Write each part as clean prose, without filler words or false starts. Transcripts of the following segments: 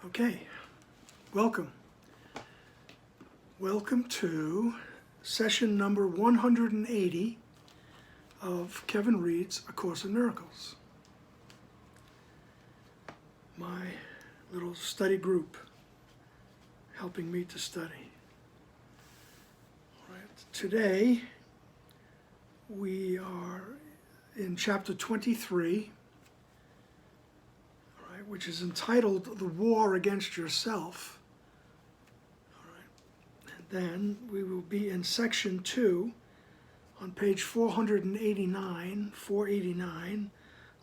Okay, welcome. Welcome to session number 180 of Kevin Reed's A Course in Miracles. My little study group helping me to study. All right, today we are in chapter 23, which is entitled The War Against Yourself. All right. And then we will be in section 2 on page 489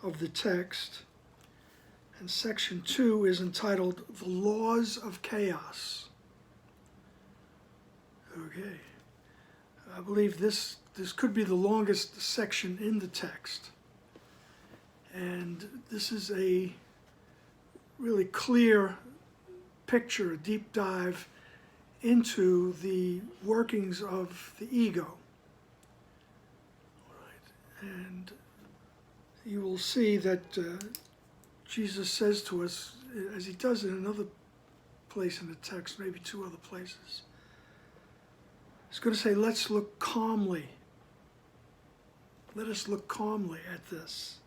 of the text. And section 2 is entitled The Laws of Chaos. Okay. I believe this could be the longest section in the text. And this is a really clear picture, a deep dive into the workings of the ego. All right. And you will see that Jesus says to us, as he does in another place in the text, maybe two other places, he's going to say, let's look calmly. Let us look calmly at this.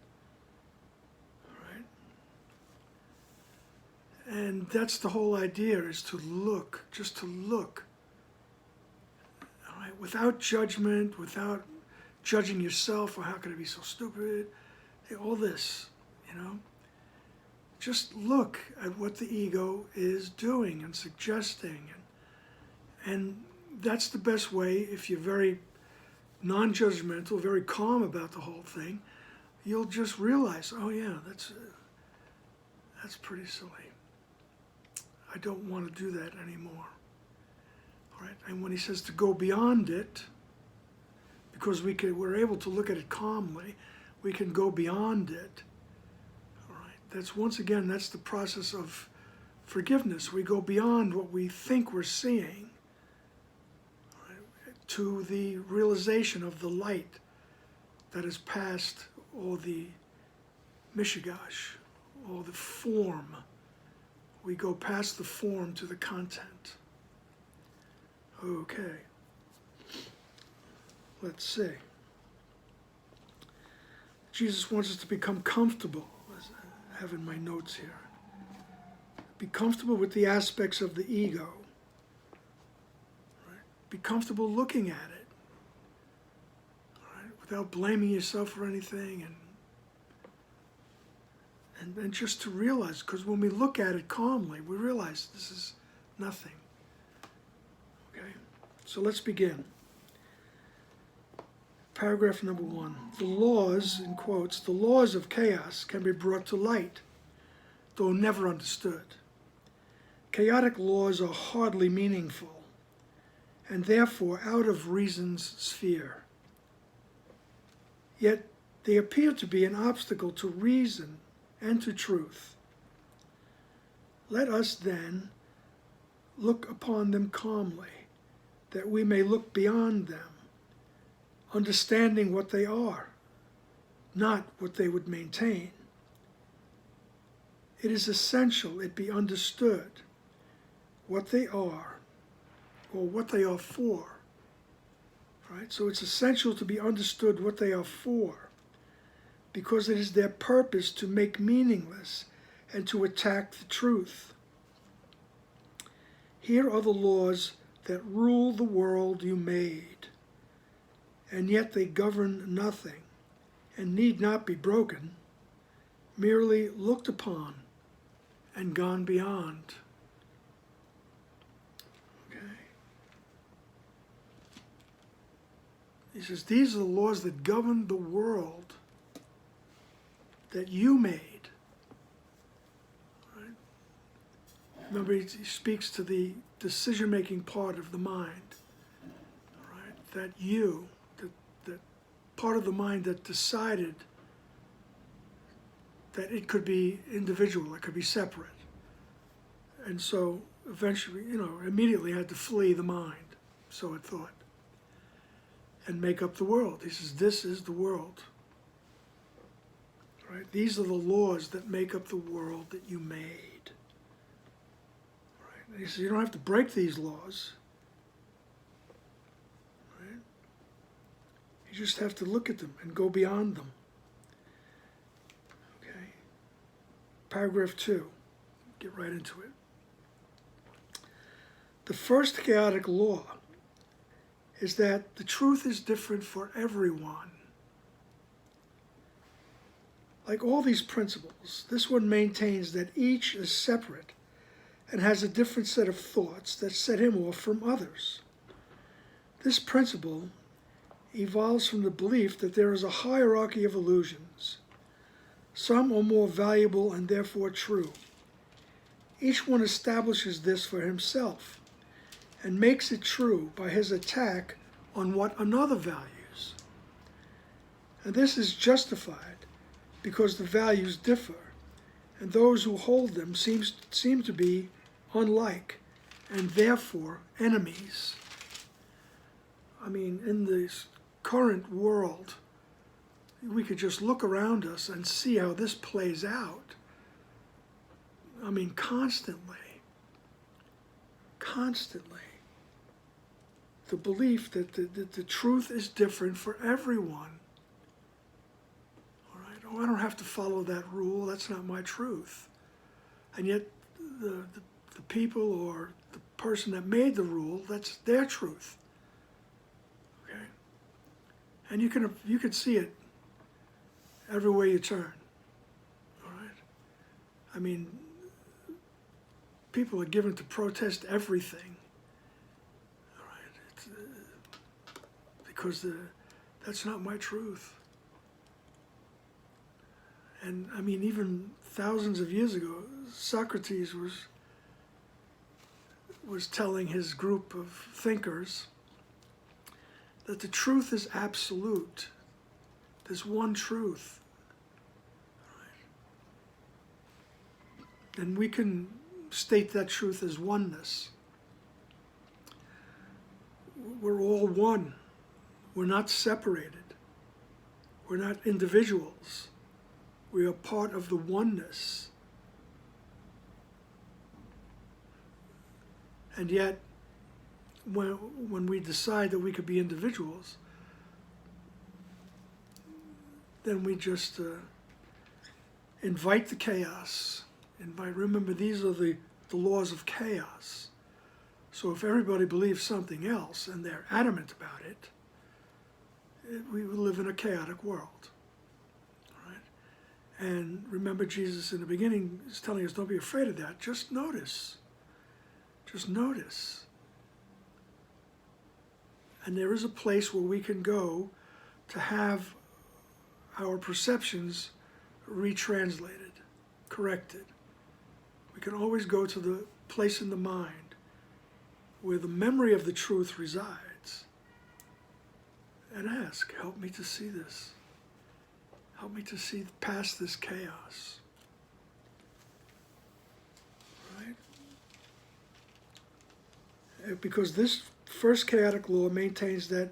And that's the whole idea, is to look, just to look, all right, without judgment, without judging yourself, or how could I be so stupid, all this, just look at what the ego is doing and suggesting. And that's the best way. If you're very non-judgmental, very calm about the whole thing, you'll just realize, oh yeah, that's pretty silly. I don't want to do that anymore. All right, and when he says to go beyond it, because we're able to look at it calmly, we can go beyond it. All right, that's the process of forgiveness. We go beyond what we think we're seeing, all right, to the realization of the light that is past all the mishigash, all the form. We go past the form to the content. Okay. Let's see. Jesus wants us to become comfortable, as I have in my notes here. Be comfortable with the aspects of the ego. Right? Be comfortable looking at it. All right? Without blaming yourself for anything, and just to realize, because when we look at it calmly, we realize this is nothing. Okay, so let's begin. Paragraph number 1. The laws, in quotes, the laws of chaos can be brought to light, though never understood. Chaotic laws are hardly meaningful, and therefore out of reason's sphere. Yet they appear to be an obstacle to reason and to truth. Let us then look upon them calmly, that we may look beyond them, understanding what they are, not what they would maintain. It is essential it be understood what they are, or what they are for. Right? So it's essential to be understood what they are for, because it is their purpose to make meaningless and to attack the truth. Here are the laws that rule the world you made, and yet they govern nothing and need not be broken, merely looked upon and gone beyond. Okay. He says, these are the laws that govern the world that you made. Right? Remember, he speaks to the decision-making part of the mind. Right? That part of the mind that decided that it could be individual, it could be separate. And so eventually, immediately had to flee the mind, so it thought, and make up the world. He says, this is the world. Right? These are the laws that make up the world that you made. And he says you don't have to break these laws. Right? You just have to look at them and go beyond them. Okay. Paragraph 2. Get right into it. The first chaotic law is that the truth is different for everyone. Like all these principles, this one maintains that each is separate and has a different set of thoughts that set him off from others. This principle evolves from the belief that there is a hierarchy of illusions. Some are more valuable and therefore true. Each one establishes this for himself and makes it true by his attack on what another values. And this is justified because the values differ, and those who hold them seem to be unlike, and therefore enemies. I mean, in this current world, we could just look around us and see how this plays out. I mean, constantly. The belief that the truth is different for everyone. All right? Oh, I don't have to follow that rule. That's not my truth. And yet, the people or the person that made the rule, that's their truth. Okay? And you can see it everywhere you turn. All right? I mean, people are given to protest everything. All right? It's, because that's not my truth. And I mean, even thousands of years ago, Socrates was telling his group of thinkers that the truth is absolute. There's one truth. Right? And we can state that truth as oneness. We're all one. We're not separated. We're not individuals. We are part of the oneness. And yet, when we decide that we could be individuals, then we just invite the chaos. Remember, these are the laws of chaos. So if everybody believes something else and they're adamant about it, we live in a chaotic world. All right? And remember, Jesus in the beginning is telling us, don't be afraid of that. Just notice. Just notice. And there is a place where we can go to have our perceptions retranslated, corrected. We can always go to the place in the mind where the memory of the truth resides and ask, help me to see this. Help me to see past this chaos. Right? Because this first chaotic law maintains that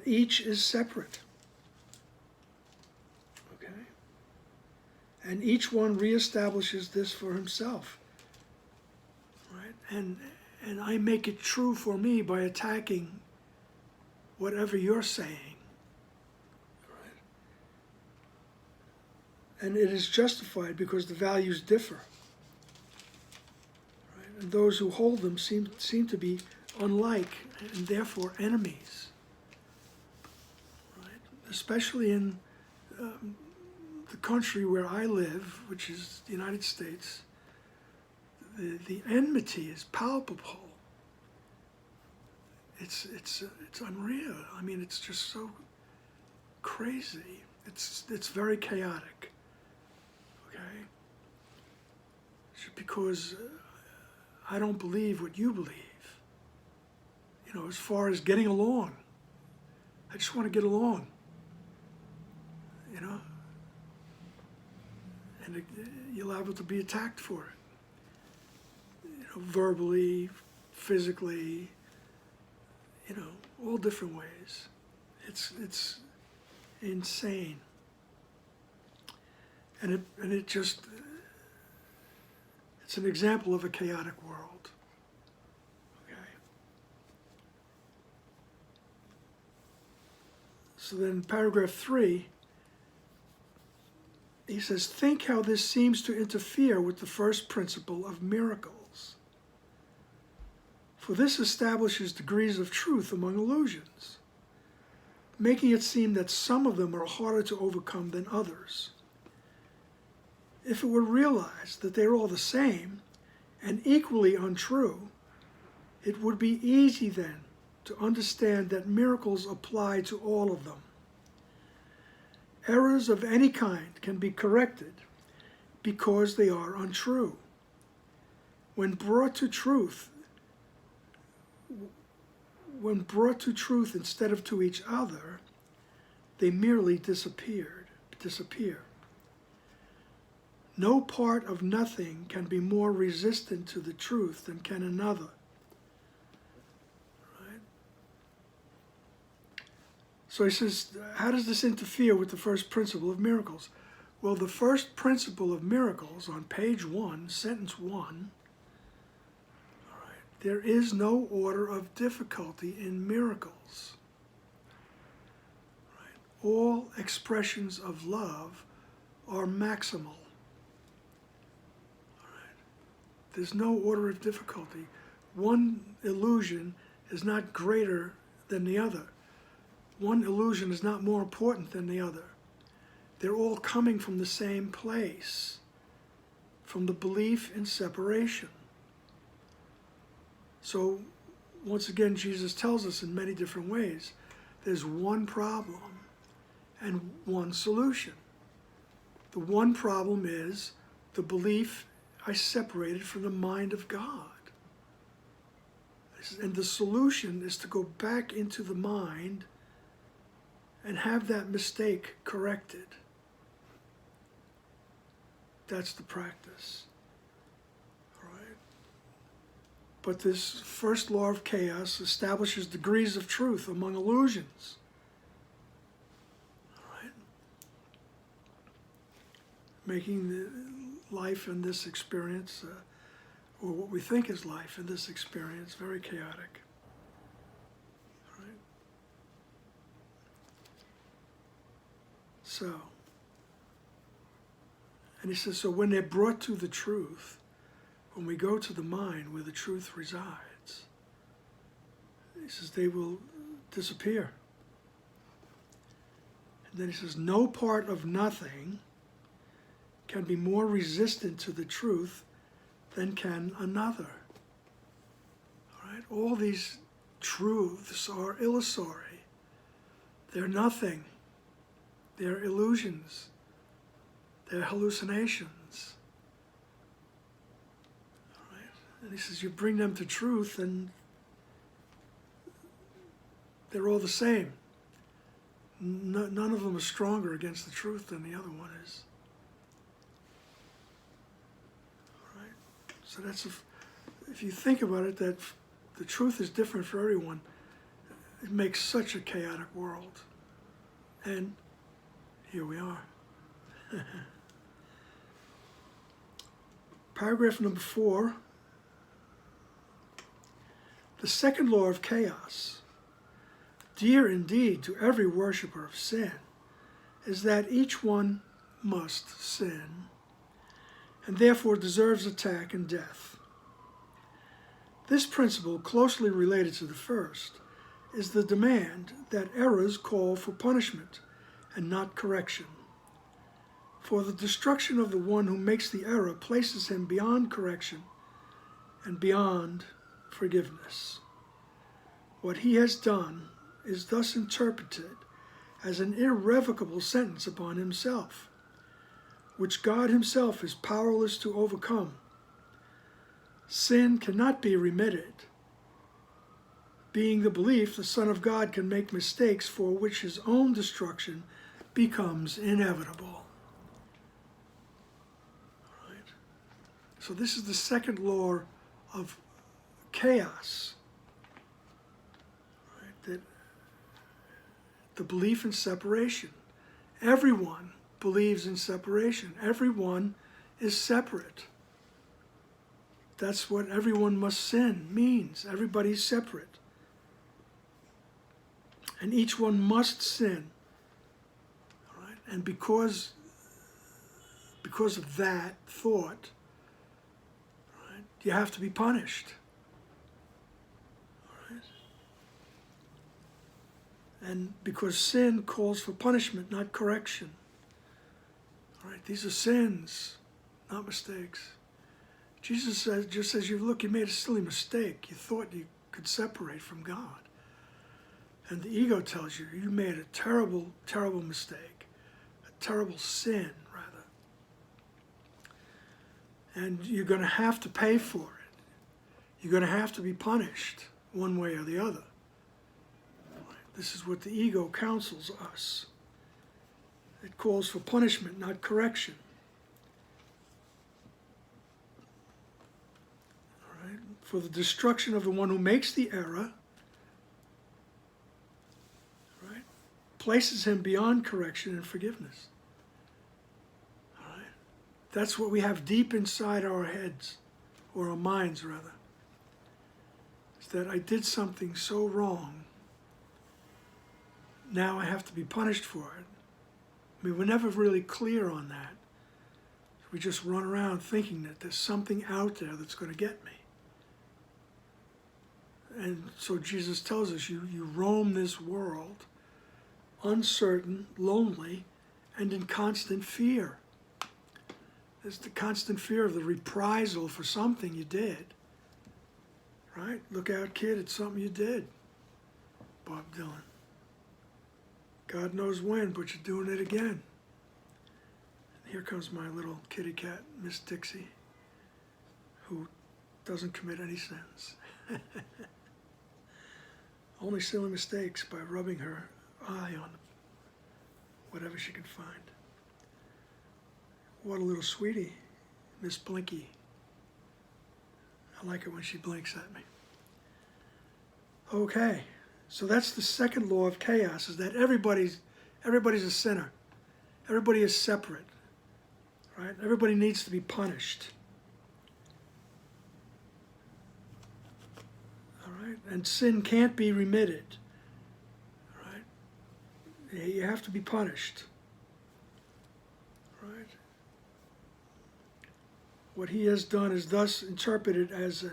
each is separate. Okay? And each one reestablishes this for himself. Right? And I make it true for me by attacking whatever you're saying. Right? And it is justified because the values differ. Right? And those who hold them seem to be unlike and therefore enemies. Right? Especially in the country where I live, which is the United States, the enmity is palpable. It's unreal. I mean, it's just so crazy. It's very chaotic. Okay? Because I don't believe what you believe. You know, as far as getting along, I just want to get along. You know, and you're liable to be attacked for it. You know, verbally, physically. You know, all different ways. It's insane. And it's an example of a chaotic world. So then in paragraph 3, he says, think how this seems to interfere with the first principle of miracles. For this establishes degrees of truth among illusions, making it seem that some of them are harder to overcome than others. If it were realized that they are all the same and equally untrue, it would be easy then to understand that miracles apply to all of them. Errors of any kind can be corrected because they are untrue. When brought to truth instead of to each other, they merely disappear. No part of nothing can be more resistant to the truth than can another. Right? So he says, how does this interfere with the first principle of miracles? Well, the first principle of miracles on page 1, sentence 1, there is no order of difficulty in miracles. Right? All expressions of love are maximal. Right? There's no order of difficulty. One illusion is not greater than the other. One illusion is not more important than the other. They're all coming from the same place, from the belief in separation. So, once again, Jesus tells us in many different ways, there's one problem and one solution. The one problem is the belief I separated from the mind of God. And the solution is to go back into the mind and have that mistake corrected. That's the practice. But this first law of chaos establishes degrees of truth among illusions. All right? Making the life in this experience, or what we think is life in this experience, very chaotic. All right? So, and he says, so when they're brought to the truth, when we go to the mind where the truth resides, he says they will disappear. And then he says, no part of nothing can be more resistant to the truth than can another. All right? All these truths are illusory. They're nothing. They're illusions. They're hallucinations. And he says, you bring them to truth and they're all the same. None of them are stronger against the truth than the other one is. All right? So that's, if you think about it, that the truth is different for everyone, it makes such a chaotic world. And here we are. Paragraph number 4. The second law of chaos, dear indeed to every worshipper of sin, is that each one must sin, and therefore deserves attack and death. This principle, closely related to the first, is the demand that errors call for punishment and not correction. For the destruction of the one who makes the error places him beyond correction and beyond forgiveness. What he has done is thus interpreted as an irrevocable sentence upon himself, which God himself is powerless to overcome. Sin cannot be remitted, being the belief the Son of God can make mistakes for which his own destruction becomes inevitable. All right. So this is the second law of chaos, right? That the belief in separation. Everyone believes in separation. Everyone is separate. That's what everyone must sin means. Everybody's separate. And each one must sin And because of that thought, right, you have to be punished. Right? And because sin calls for punishment, not correction. Right? These are sins, not mistakes. Jesus says, just says, you made a silly mistake. You thought you could separate from God. And the ego tells you, you made a terrible, terrible mistake. A terrible sin, rather. And you're going to have to pay for it. You're going to have to be punished one way or the other. This is what the ego counsels us. It calls for punishment, not correction. All right? For the destruction of the one who makes the error, right, places him beyond correction and forgiveness. All right? That's what we have deep inside our heads, or our minds rather. Is that I did something so wrong, now I have to be punished for it. I mean, we're never really clear on that. We just run around thinking that there's something out there that's going to get me. And so Jesus tells us, you roam this world uncertain, lonely, and in constant fear. There's the constant fear of the reprisal for something you did. Right? Look out, kid, it's something you did. Bob Dylan. God knows when, but you're doing it again. And here comes my little kitty cat, Miss Dixie, who doesn't commit any sins. Only silly mistakes by rubbing her eye on whatever she can find. What a little sweetie, Miss Blinky. I like it when she blinks at me. Okay. So that's the second law of chaos, is that everybody's a sinner. Everybody is separate. Right? Everybody needs to be punished. All right? And sin can't be remitted. Right? You have to be punished. Right? What he has done is thus interpreted as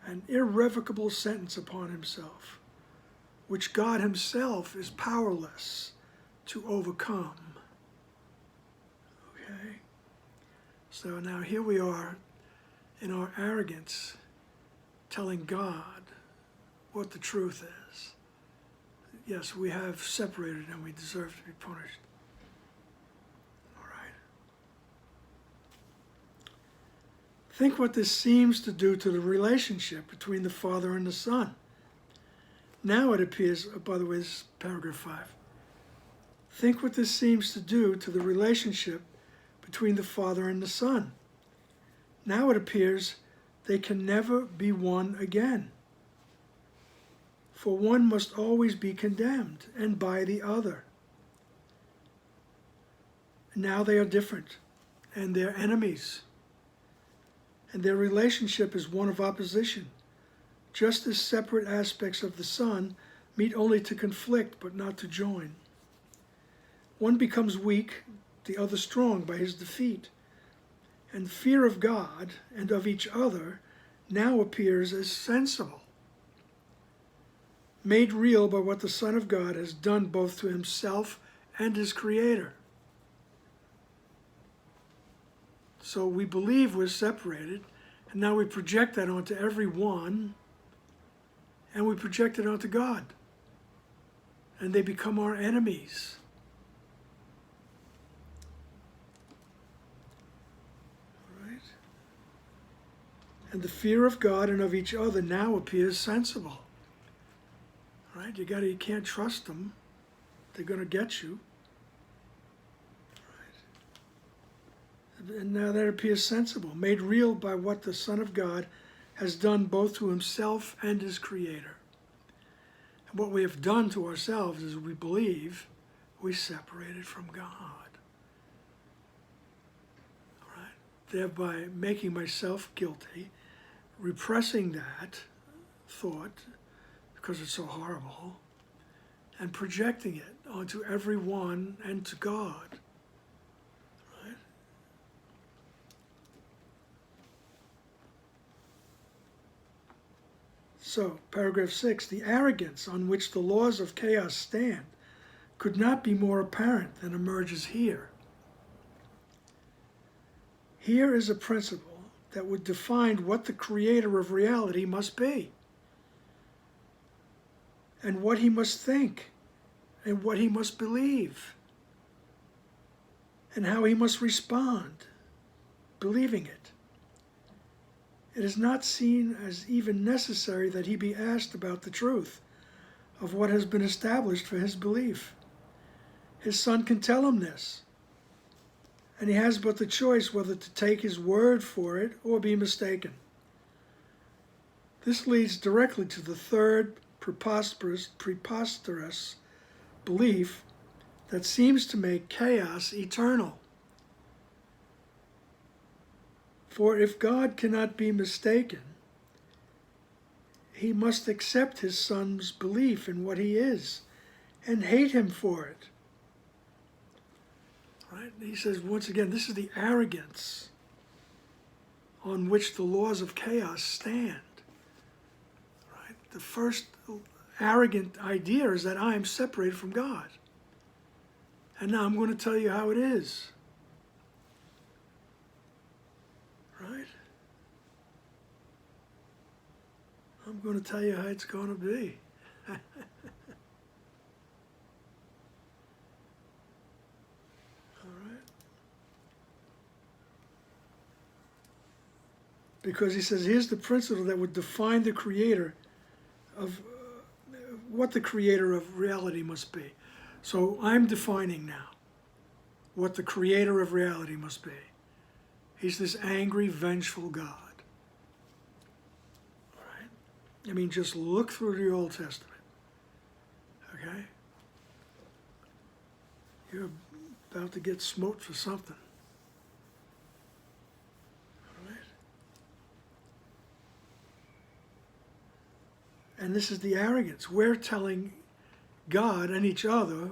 an irrevocable sentence upon himself, which God himself is powerless to overcome. Okay? So now here we are in our arrogance telling God what the truth is. Yes, we have separated and we deserve to be punished. All right. Think what this seems to do to the relationship between the Father and the Son. Now it appears, by the way, this is paragraph 5. Think what this seems to do to the relationship between the Father and the Son. Now it appears they can never be one again. For one must always be condemned, and by the other. Now they are different, and they're enemies. And their relationship is one of opposition. Just as separate aspects of the Son meet only to conflict but not to join. One becomes weak, the other strong by his defeat. And fear of God and of each other now appears as sensible, made real by what the Son of God has done both to himself and his Creator. So we believe we're separated, and now we project that onto everyone, and we project it onto God. And they become our enemies. All right? And the fear of God and of each other now appears sensible. All right? You can't trust them. They're going to get you. All right? And now that appears sensible, made real by what the Son of God has done both to himself and his Creator. And what we have done to ourselves is we believe we separated from God. All right? Thereby making myself guilty, repressing that thought because it's so horrible, and projecting it onto everyone and to God. So, paragraph 6, the arrogance on which the laws of chaos stand could not be more apparent than emerges here. Here is a principle that would define what the creator of reality must be, and what he must think, and what he must believe, and how he must respond, believing it. It is not seen as even necessary that he be asked about the truth of what has been established for his belief. His son can tell him this, and he has but the choice whether to take his word for it or be mistaken. This leads directly to the third preposterous belief that seems to make chaos eternal. For if God cannot be mistaken, he must accept his son's belief in what he is and hate him for it. Right? He says, once again, this is the arrogance on which the laws of chaos stand. Right? The first arrogant idea is that I am separated from God. And now I'm going to tell you how it is. Right? I'm going to tell you how it's going to be. Because he says, here's the principle that would define the creator of what the creator of reality must be. So I'm defining now what the creator of reality must be. He's this angry, vengeful God. All right? I mean, just look through the Old Testament. Okay? You're about to get smote for something. And this is the arrogance. We're telling God and each other,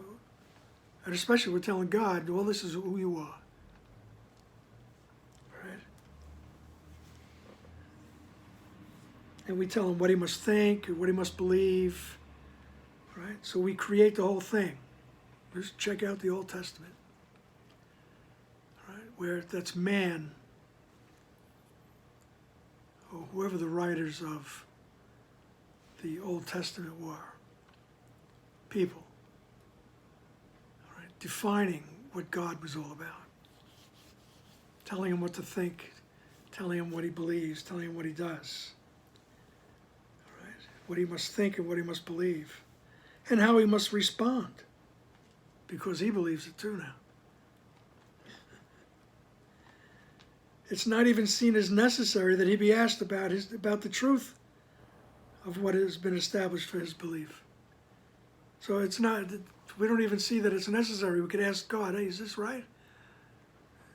and especially we're telling God, well, this is who you are. Right? And we tell him what he must think, what he must believe. Right? So we create the whole thing. Just check out the Old Testament. Right? Where that's man, or whoever the writers of the Old Testament were. People. All right, defining what God was all about. Telling him what to think, telling him what he believes, telling him what he does. All right, what he must think and what he must believe. And how he must respond. Because he believes it too now. It's not even seen as necessary that he be asked about the truth of what has been established for his belief. So it's not, we don't even see that it's necessary. We could ask God, hey, is this right?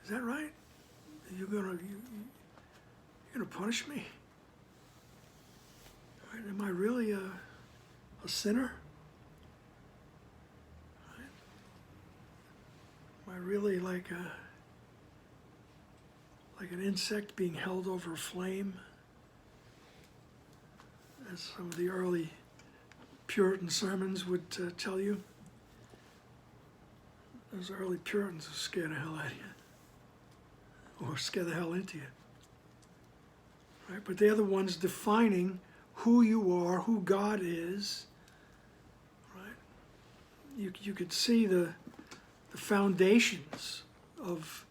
Is that right? You're gonna punish me? Right? Am I really a sinner? Right? Am I really like an insect being held over a flame? As some of the early Puritan sermons would tell you. Those early Puritans will scare the hell out of you. Or scare the hell into you. Right? But they're the ones defining who you are, who God is. Right? You could see the foundations of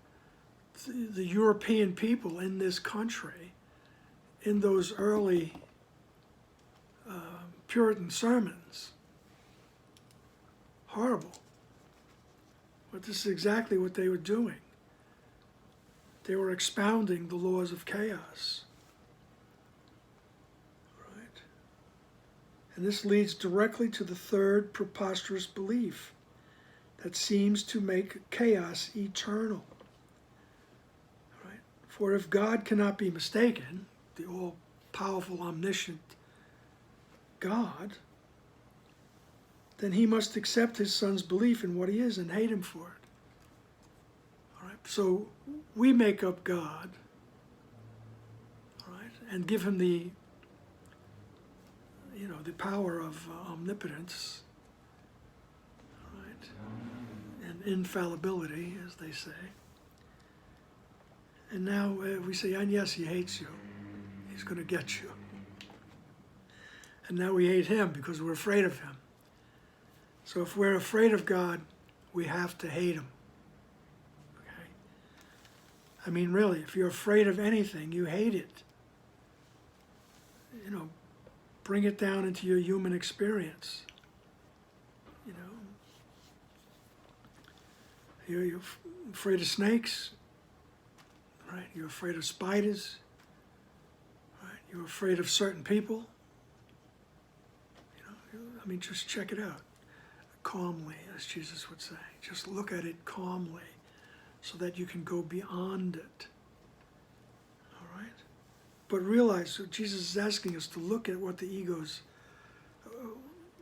the European people in this country in those early Puritan sermons. Horrible. But this is exactly what they were doing. They were expounding the laws of chaos. Right? And this leads directly to the third preposterous belief that seems to make chaos eternal. Right? For if God cannot be mistaken, the all-powerful, omniscient God, then he must accept his son's belief in what he is and hate him for it. All right? So we make up God, all right, and give him the the power of omnipotence, right, and infallibility, as they say. And now we say, and yes, he hates you. He's going to get you. And now we hate him because we're afraid of him. So if we're afraid of God, we have to hate him. Okay? I mean, really, if you're afraid of anything, you hate it. You know, bring it down into your human experience. You know, you're afraid of snakes, right? You're afraid of spiders, right? You're afraid of certain people. I mean, just check it out calmly, as Jesus would say. Just look at it calmly so that you can go beyond it. All right? But realize that Jesus is asking us to look at what the ego's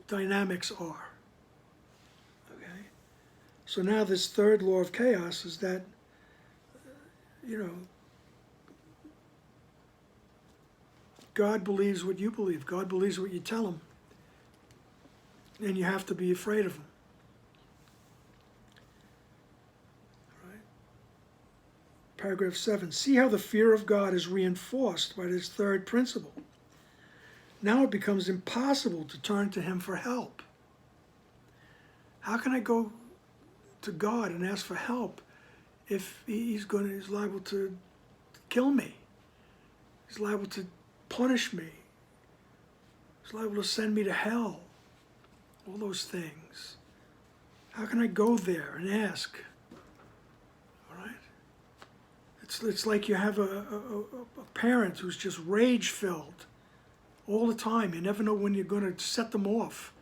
dynamics are. Okay? So now this third law of chaos is that, God believes what you believe. God believes what you tell him. And you have to be afraid of him. All right. Paragraph 7. See how the fear of God is reinforced by this third principle. Now it becomes impossible to turn to him for help. How can I go to God and ask for help if he's liable to kill me? He's liable to punish me. He's liable to send me to hell. All those things. How can I go there and ask? All right? It's like you have a parent who's just rage-filled all the time. You never know when you're going to set them off.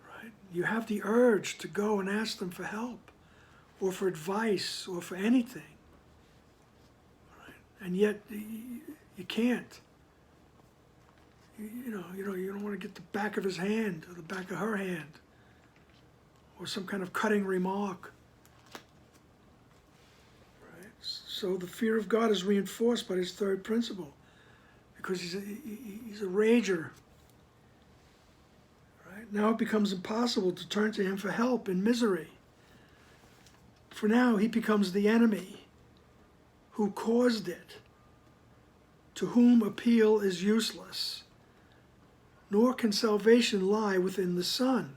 Right? You have the urge to go and ask them for help or for advice or for anything. Right? And yet you can't. You don't want to get the back of his hand or the back of her hand or some kind of cutting remark. Right? So the fear of God is reinforced by his third principle because he's a rager. Right? Now it becomes impossible to turn to him for help in misery. For now he becomes the enemy who caused it, to whom appeal is useless. Nor can salvation lie within the Son,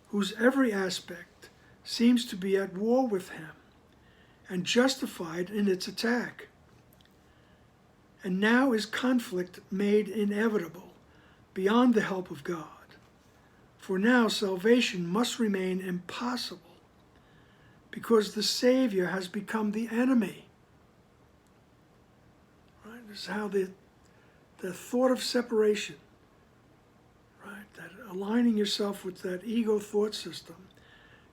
whose every aspect seems to be at war with him and justified in its attack. And now is conflict made inevitable beyond the help of God. For now salvation must remain impossible because the Savior has become the enemy. Right? This is how the thought of separation, right, that aligning yourself with that ego thought system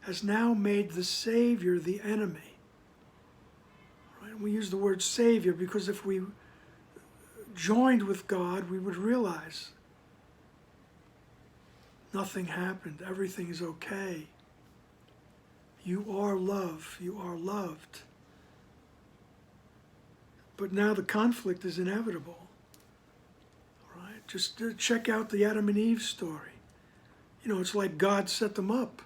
has now made the Savior the enemy. Right? We use the word Savior because if we joined with God, we would realize nothing happened, everything is okay. You are love, you are loved. But now the conflict is inevitable. Just check out the Adam and Eve story. It's like God set them up.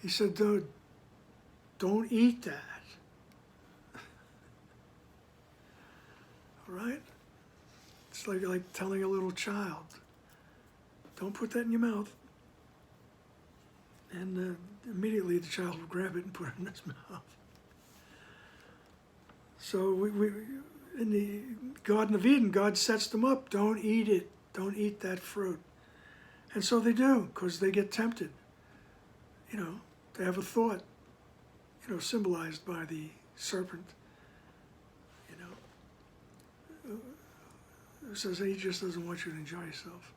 He said, don't eat that. All right? It's like telling a little child, don't put that in your mouth. And immediately the child will grab it and put it in his mouth. So we in the Garden of Eden, God sets them up. Don't eat it. Don't eat that fruit. And so they do, because they get tempted. They have a thought, symbolized by the serpent. Who says he just doesn't want you to enjoy yourself.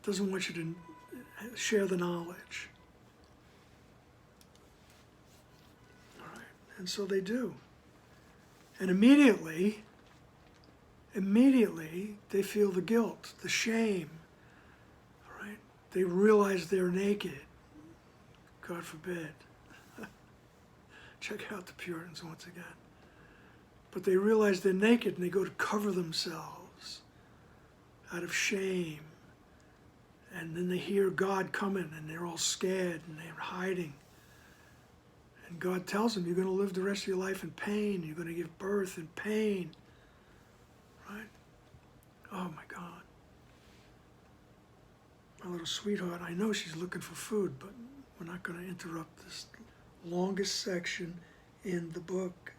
Doesn't want you to share the knowledge. All right. And so they do. And immediately they feel the guilt, the shame, all right? They realize they're naked. God forbid. Check out the Puritans once again. but they realize they're naked and they go to cover themselves out of shame. And then they hear God coming and they're all scared and they're hiding. And God tells them, you're going to live the rest of your life in pain. You're going to give birth in pain. Right? Oh my God. My little sweetheart, I know she's looking for food, but we're not going to interrupt this longest section in the book.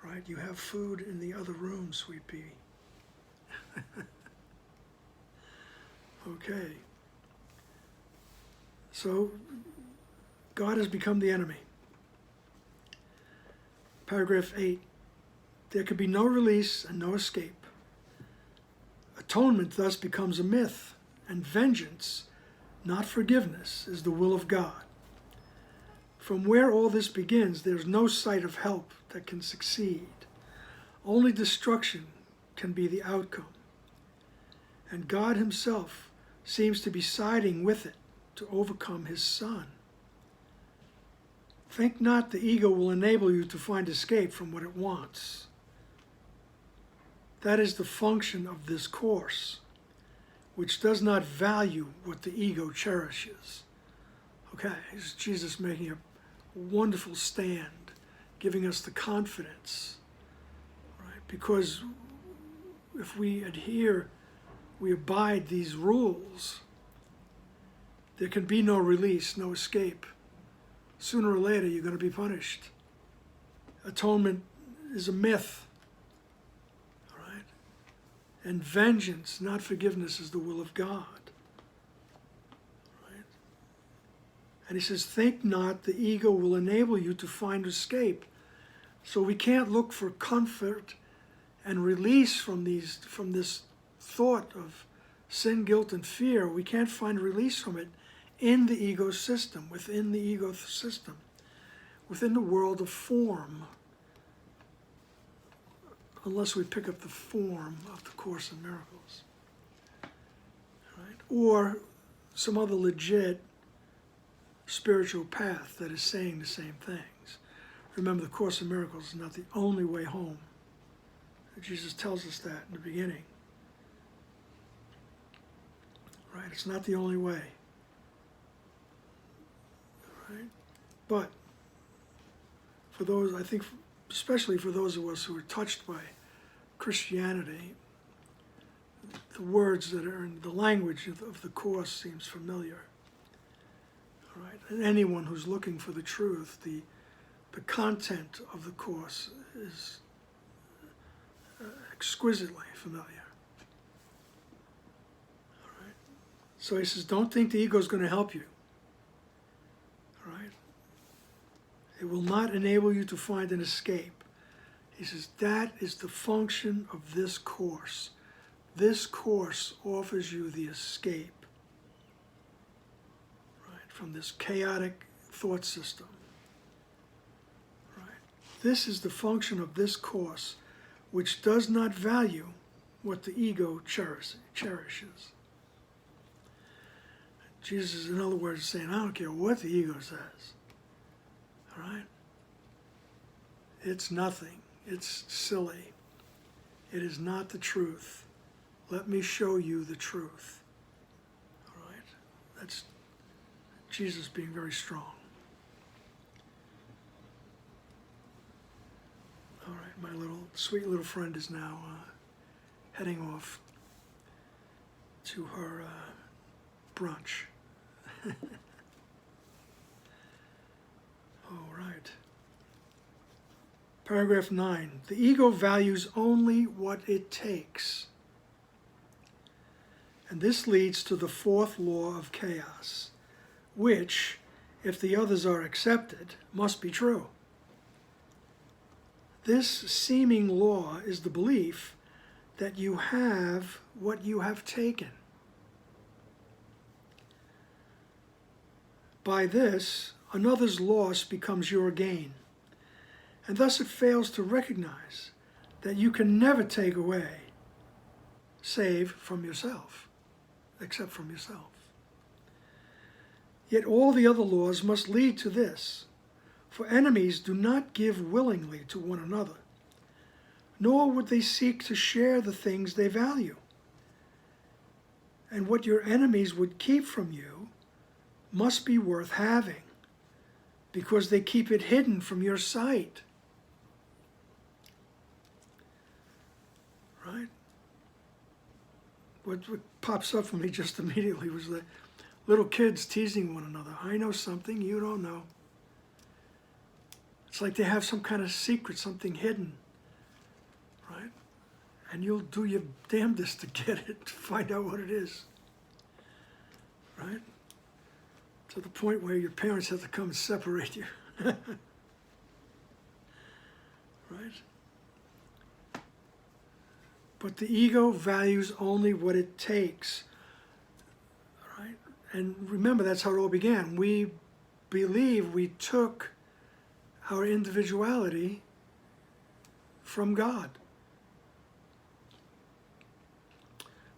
Right? You have food in the other room, sweet pea. Okay. So, God has become the enemy. Paragraph 8. There could be no release and no escape. Atonement thus becomes a myth, and vengeance, not forgiveness, is the will of God. From where all this begins, there's no sight of help that can succeed. Only destruction can be the outcome. And God himself seems to be siding with it to overcome his Son. Think not the ego will enable you to find escape from what it wants. That is the function of this course, which does not value what the ego cherishes. Okay, this is Jesus making a wonderful stand, giving us the confidence, right? Because if we adhere, we abide these rules, there can be no release, no escape. Sooner or later, you're going to be punished. Atonement is a myth, all right? And vengeance, not forgiveness, is the will of God. Right? And he says, think not the ego will enable you to find escape. So we can't look for comfort and release from this thought of sin, guilt, and fear. We can't find release from it in the ego system, within the ego system, within the world of form, unless we pick up the form of the Course in Miracles, right? Or some other legit spiritual path that is saying the same things. Remember, the Course in Miracles is not the only way home. Jesus tells us that in the beginning. Right? It's not the only way. Right? But for those, I think, especially for those of us who are touched by Christianity, the words that are in the language of the Course seems familiar. All right? And anyone who's looking for the truth, the content of the Course is exquisitely familiar. All right? So he says, don't think the ego is going to help you. All right? It will not enable you to find an escape. He says, that is the function of this course. This course offers you the escape, right, from this chaotic thought system. Right? This is the function of this course, which does not value what the ego cherishes. Jesus is, in other words, saying, I don't care what the ego says. All right? It's nothing. It's silly. It is not the truth. Let me show you the truth. All right? That's Jesus being very strong. All right, my sweet little friend is now heading off to her brunch. All right. Paragraph 9. The ego values only what it takes. And this leads to the fourth law of chaos, which, if the others are accepted, must be true. This seeming law is the belief that you have what you have taken. By this, another's loss becomes your gain, and thus it fails to recognize that you can never take away, save from yourself, except from yourself. Yet all the other laws must lead to this, for enemies do not give willingly to one another, nor would they seek to share the things they value. And what your enemies would keep from you must be worth having, because they keep it hidden from your sight. Right? What pops up for me just immediately was the little kids teasing one another. I know something you don't know. It's like they have some kind of secret, something hidden, right? And you'll do your damnedest to get it, to find out what it is, right? To the point where your parents have to come and separate you, right? But the ego values only what it takes, right? And remember, that's how it all began. We believe we took our individuality from God.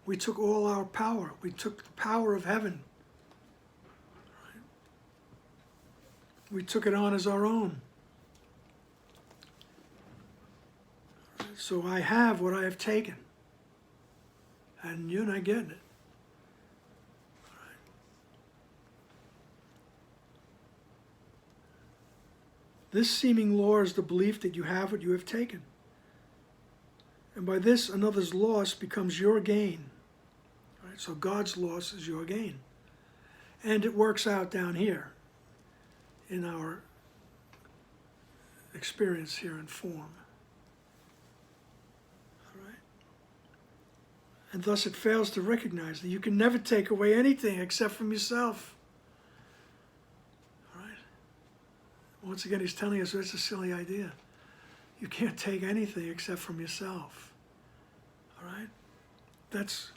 We took all our power. We took the power of heaven. Right? We took it on as our own. So I have what I have taken. And you're not getting it. This seeming law is the belief that you have what you have taken. And by this, another's loss becomes your gain. Right? So God's loss is your gain. And it works out down here in our experience here in form. All right? And thus it fails to recognize that you can never take away anything except from yourself. Once again, he's telling us it's a silly idea. You can't take anything except from yourself. All right? That's,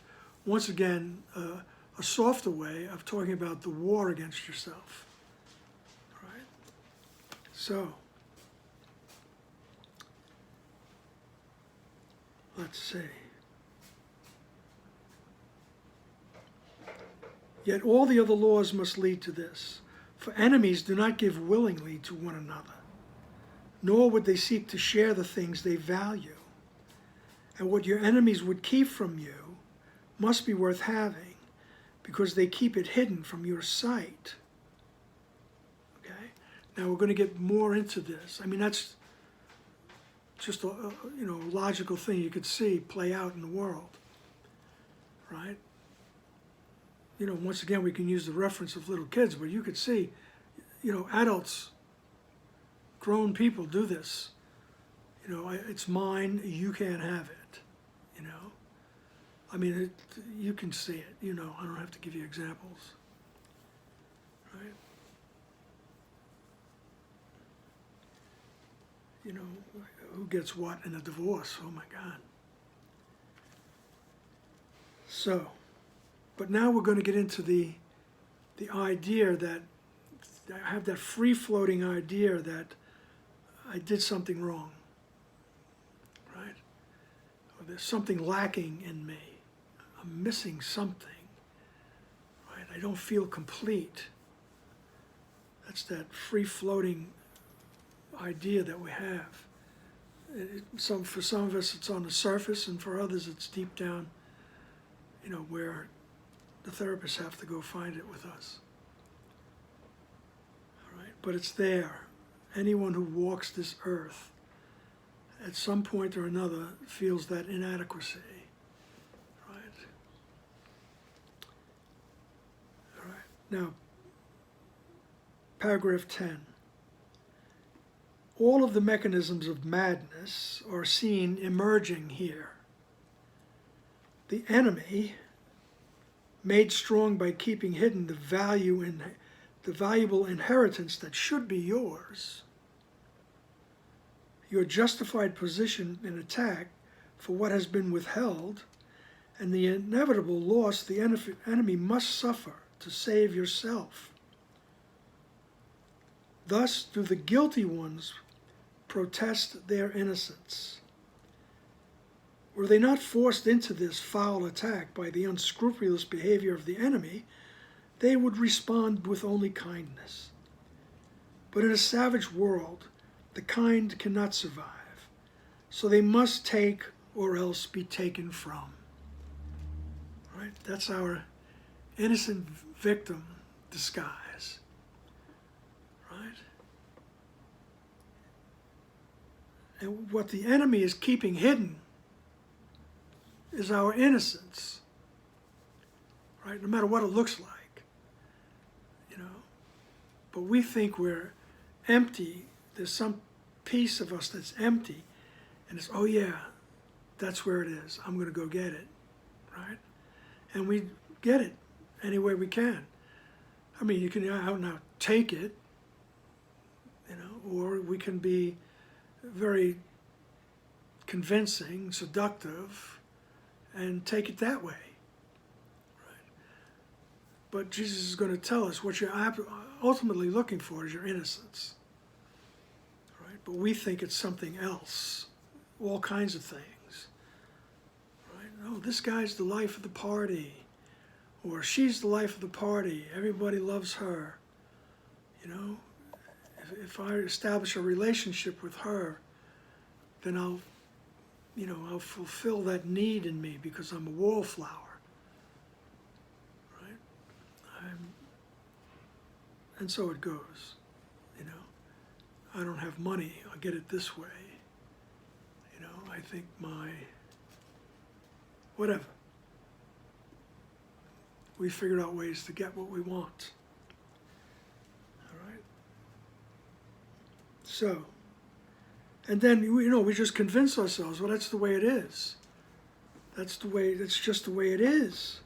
once again, a softer way of talking about the war against yourself. All right? So, let's see. Yet all the other laws must lead to this. For enemies do not give willingly to one another, nor would they seek to share the things they value. And what your enemies would keep from you must be worth having, because they keep it hidden from your sight. Okay? Now we're going to get more into this. I mean, that's just a logical thing you could see play out in the world, right? Once again, we can use the reference of little kids, but you could see, adults, grown people do this. It's mine, you can't have it, I mean, you can see it, I don't have to give you examples, right? Who gets what in a divorce? Oh my God. So, but now we're going to get into the idea that I have that free-floating idea that I did something wrong, right? Or there's something lacking in me. I'm missing something, right? I don't feel complete. That's that free-floating idea that we have. For some of us, it's on the surface, and for others, it's deep down, where the therapists have to go find it with us. All right? But it's there. Anyone who walks this earth at some point or another feels that inadequacy. Right? All right. Now, paragraph 10. All of the mechanisms of madness are seen emerging here. The enemy, made strong by keeping hidden the valuable inheritance that should be yours, your justified position in attack for what has been withheld, and the inevitable loss the enemy must suffer to save yourself. Thus do the guilty ones protest their innocence. Were they not forced into this foul attack by the unscrupulous behavior of the enemy, they would respond with only kindness. But in a savage world, the kind cannot survive. So they must take or else be taken from. Right? That's our innocent victim disguise. Right? And what the enemy is keeping hidden is our innocence. Right? No matter what it looks like. You know. But we think we're empty. There's some piece of us that's empty. And it's, oh yeah, that's where it is. I'm going to go get it. Right? And we get it any way we can. I mean, you can out now take it, you know, or we can be very convincing, seductive, and take it that way. Right? But Jesus is going to tell us what you're ultimately looking for is your innocence. Right? But we think it's something else, all kinds of things. Oh, this guy's the life of the party, or she's the life of the party. Everybody loves her. You know, if I establish a relationship with her, then I'll fulfill that need in me because I'm a wallflower. Right? And so it goes. You know, I don't have money. I'll get it this way. You know, I think whatever. We figured out ways to get what we want. All right? So, and then, you know, we just convince ourselves, well, that's the way it is. That's just the way it is.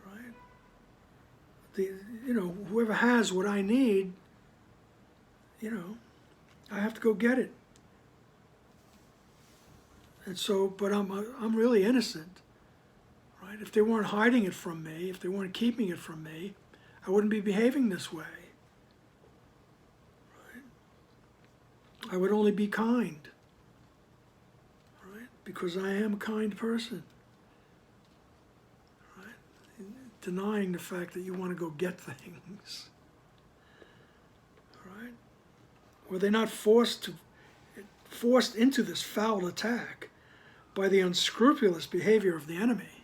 Right? You know, whoever has what I need, you know, I have to go get it. And so, but I'm really innocent, right? If they weren't hiding it from me, if they weren't keeping it from me, I wouldn't be behaving this way, right? I would only be kind, right? Because I am a kind person, right? Denying the fact that you want to go get things, right? Were they not forced into this foul attack by the unscrupulous behavior of the enemy,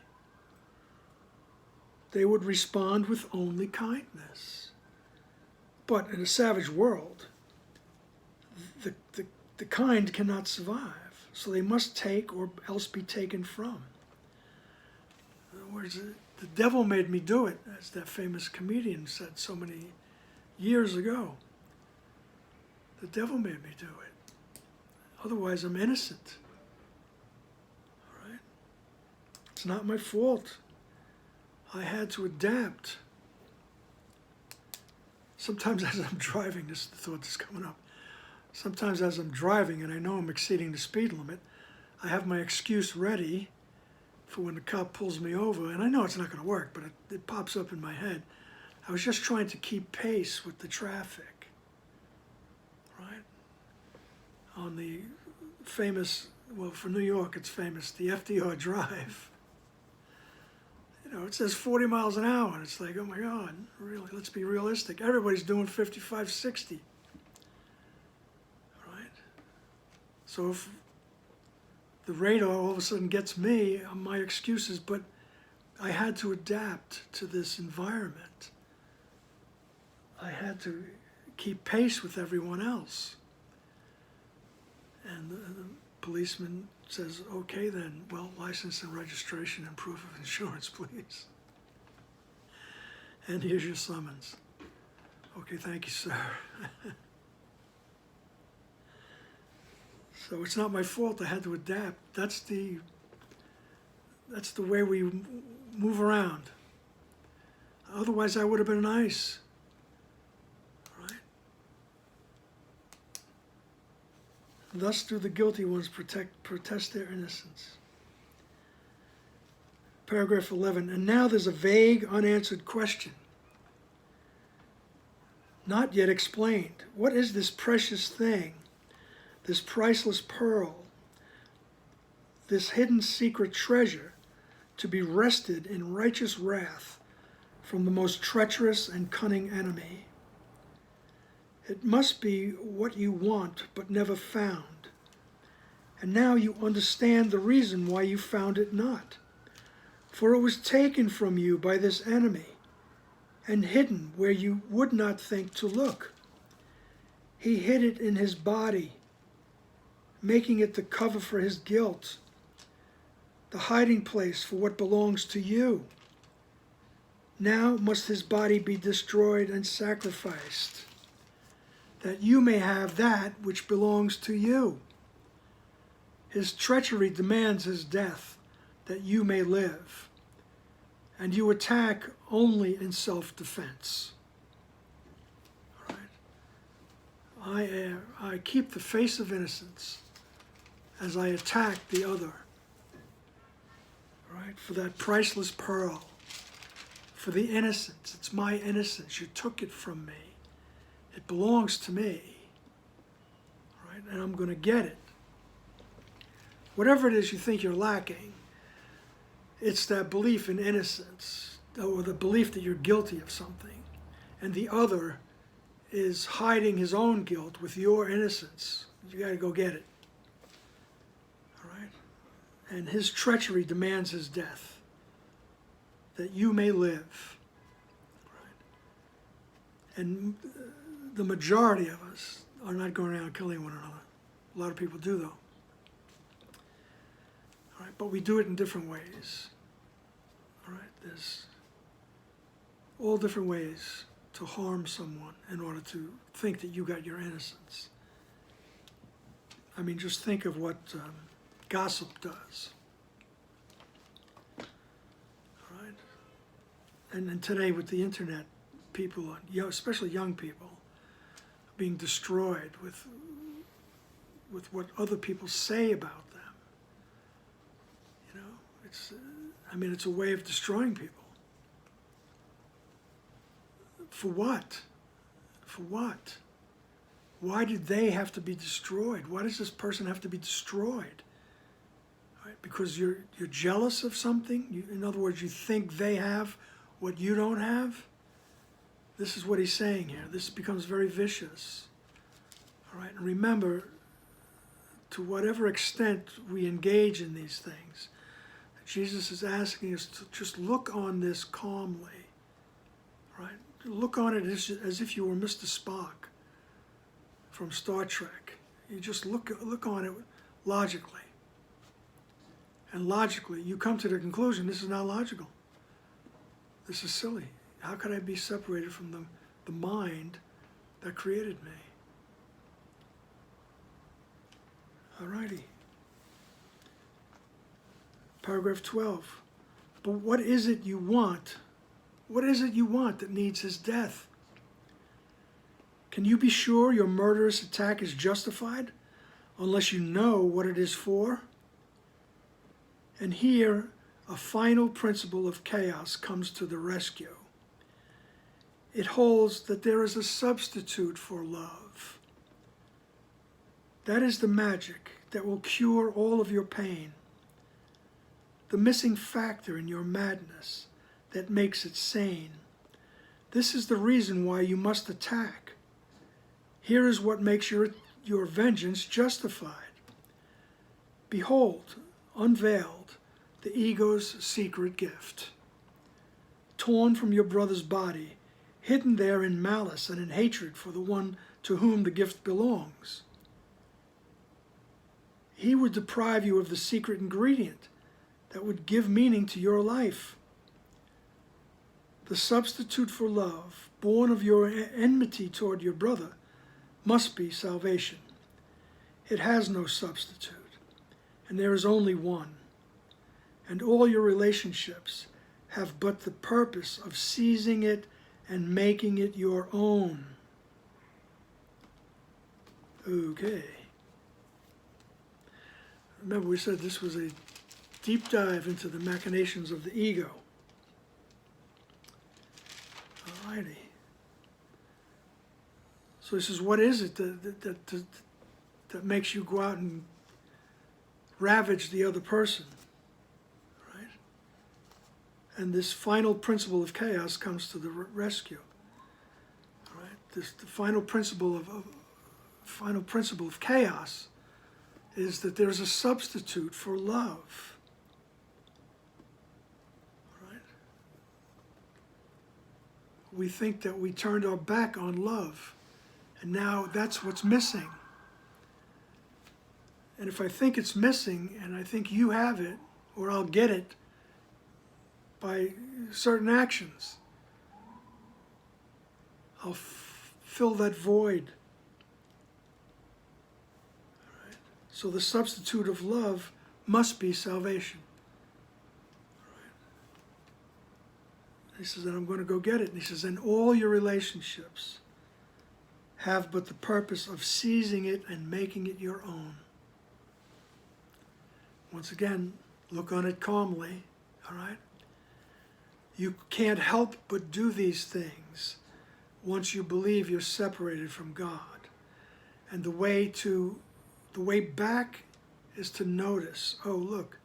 they would respond with only kindness. But in a savage world, the kind cannot survive, so they must take or else be taken from. In other words, the devil made me do it, as that famous comedian said so many years ago. The devil made me do it. Otherwise, I'm innocent. It's not my fault. I had to adapt. Sometimes as I'm driving, this is the thought that's coming up. Sometimes as I'm driving and I know I'm exceeding the speed limit, I have my excuse ready for when the cop pulls me over. And I know it's not going to work, but it pops up in my head. I was just trying to keep pace with the traffic. Right? On the famous, well, for New York it's famous, the FDR Drive. You know, it says 40 miles an hour, and it's like, oh my God, really, let's be realistic. Everybody's doing 55, 60. Right? So if the radar all of a sudden gets me, my excuses, but I had to adapt to this environment. I had to keep pace with everyone else. And the policeman says, okay then, well, license and registration and proof of insurance, please. And here's your summons. Okay, thank you, sir. So it's not my fault, I had to adapt. That's the way we move around. Otherwise I would have been nice. Thus do the guilty ones protest their innocence. Paragraph 11, and now there's a vague, unanswered question. Not yet explained. What is this precious thing, this priceless pearl, this hidden secret treasure to be wrested in righteous wrath from the most treacherous and cunning enemy? It must be what you want but never found. And now you understand the reason why you found it not. For it was taken from you by this enemy and hidden where you would not think to look. He hid it in his body, making it the cover for his guilt, the hiding place for what belongs to you. Now must his body be destroyed and sacrificed, that you may have that which belongs to you. His treachery demands his death, that you may live, and you attack only in self-defense. All right? I keep the face of innocence as I attack the other. All right? For that priceless pearl, for the innocence. It's my innocence. You took it from me. It belongs to me. All right? And I'm going to get it. Whatever it is you think you're lacking, it's that belief in innocence, or the belief that you're guilty of something. And the other is hiding his own guilt with your innocence. You got to go get it. All right? And his treachery demands his death, that you may live. Right? And the majority of us are not going around killing one another. A lot of people do, though. All right? But we do it in different ways. All right? There's all different ways to harm someone in order to think that you got your innocence. I mean, just think of what gossip does. All right? And today with the internet, people, especially young people, being destroyed with what other people say about them. You know, it's a way of destroying people. For what? For what? Why did they have to be destroyed? Why does this person have to be destroyed? Right? Because you're jealous of something? In other words, you think they have what you don't have? This is what he's saying here. This becomes very vicious. All right? And remember, to whatever extent we engage in these things, Jesus is asking us to just look on this calmly. Right? Look on it as if you were Mr. Spock from Star Trek. You just look on it logically. And logically, you come to the conclusion, this is not logical. This is silly. How could I be separated from the mind that created me? All righty. Paragraph 12. But what is it you want? What is it you want that needs his death? Can you be sure your murderous attack is justified unless you know what it is for? And here, a final principle of chaos comes to the rescue. It holds that there is a substitute for love. That is the magic that will cure all of your pain, the missing factor in your madness that makes it sane. This is the reason why you must attack. Here is what makes your vengeance justified. Behold, unveiled, the ego's secret gift, torn from your brother's body, hidden there in malice and in hatred for the one to whom the gift belongs. He would deprive you of the secret ingredient that would give meaning to your life. The substitute for love, born of your enmity toward your brother, must be salvation. It has no substitute, and there is only one. And all your relationships have but the purpose of seizing it and making it your own. Okay. Remember, we said this was a deep dive into the machinations of the ego. Alrighty. So he says, what is it that makes you go out and ravage the other person? Right? And this final principle of chaos comes to the rescue. All right? the final principle of chaos is that there's a substitute for love. Right? We think that we turned our back on love, and now that's what's missing. And if I think it's missing, and I think you have it, or I'll get it by certain actions, I'll fill that void. All right? So the substitute of love must be salvation. All right? He says, and I'm going to go get it. And he says, and all your relationships have but the purpose of seizing it and making it your own. Once again, look on it calmly, all right? You can't help but do these things once you believe you're separated from God. And the way back is to notice, oh, look,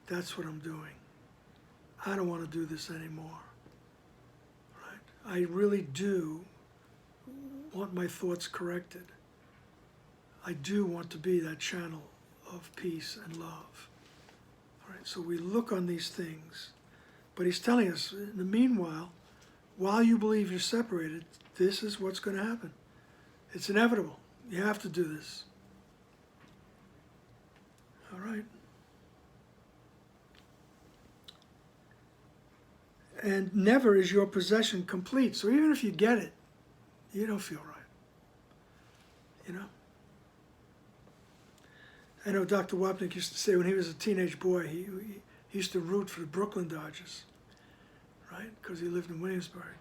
that's what I'm doing. I don't want to do this anymore. Right? I really do want my thoughts corrected. I do want to be that channel of peace and love. All right, so we look on these things, but he's telling us, in the meanwhile, while you believe you're separated, this is what's going to happen. It's inevitable. You have to do this. All right. And never is your possession complete. So even if you get it, you don't feel right. You know? I know Dr. Wapnick used to say when he was a teenage boy, he used to root for the Brooklyn Dodgers, right? Because he lived in Williamsburg.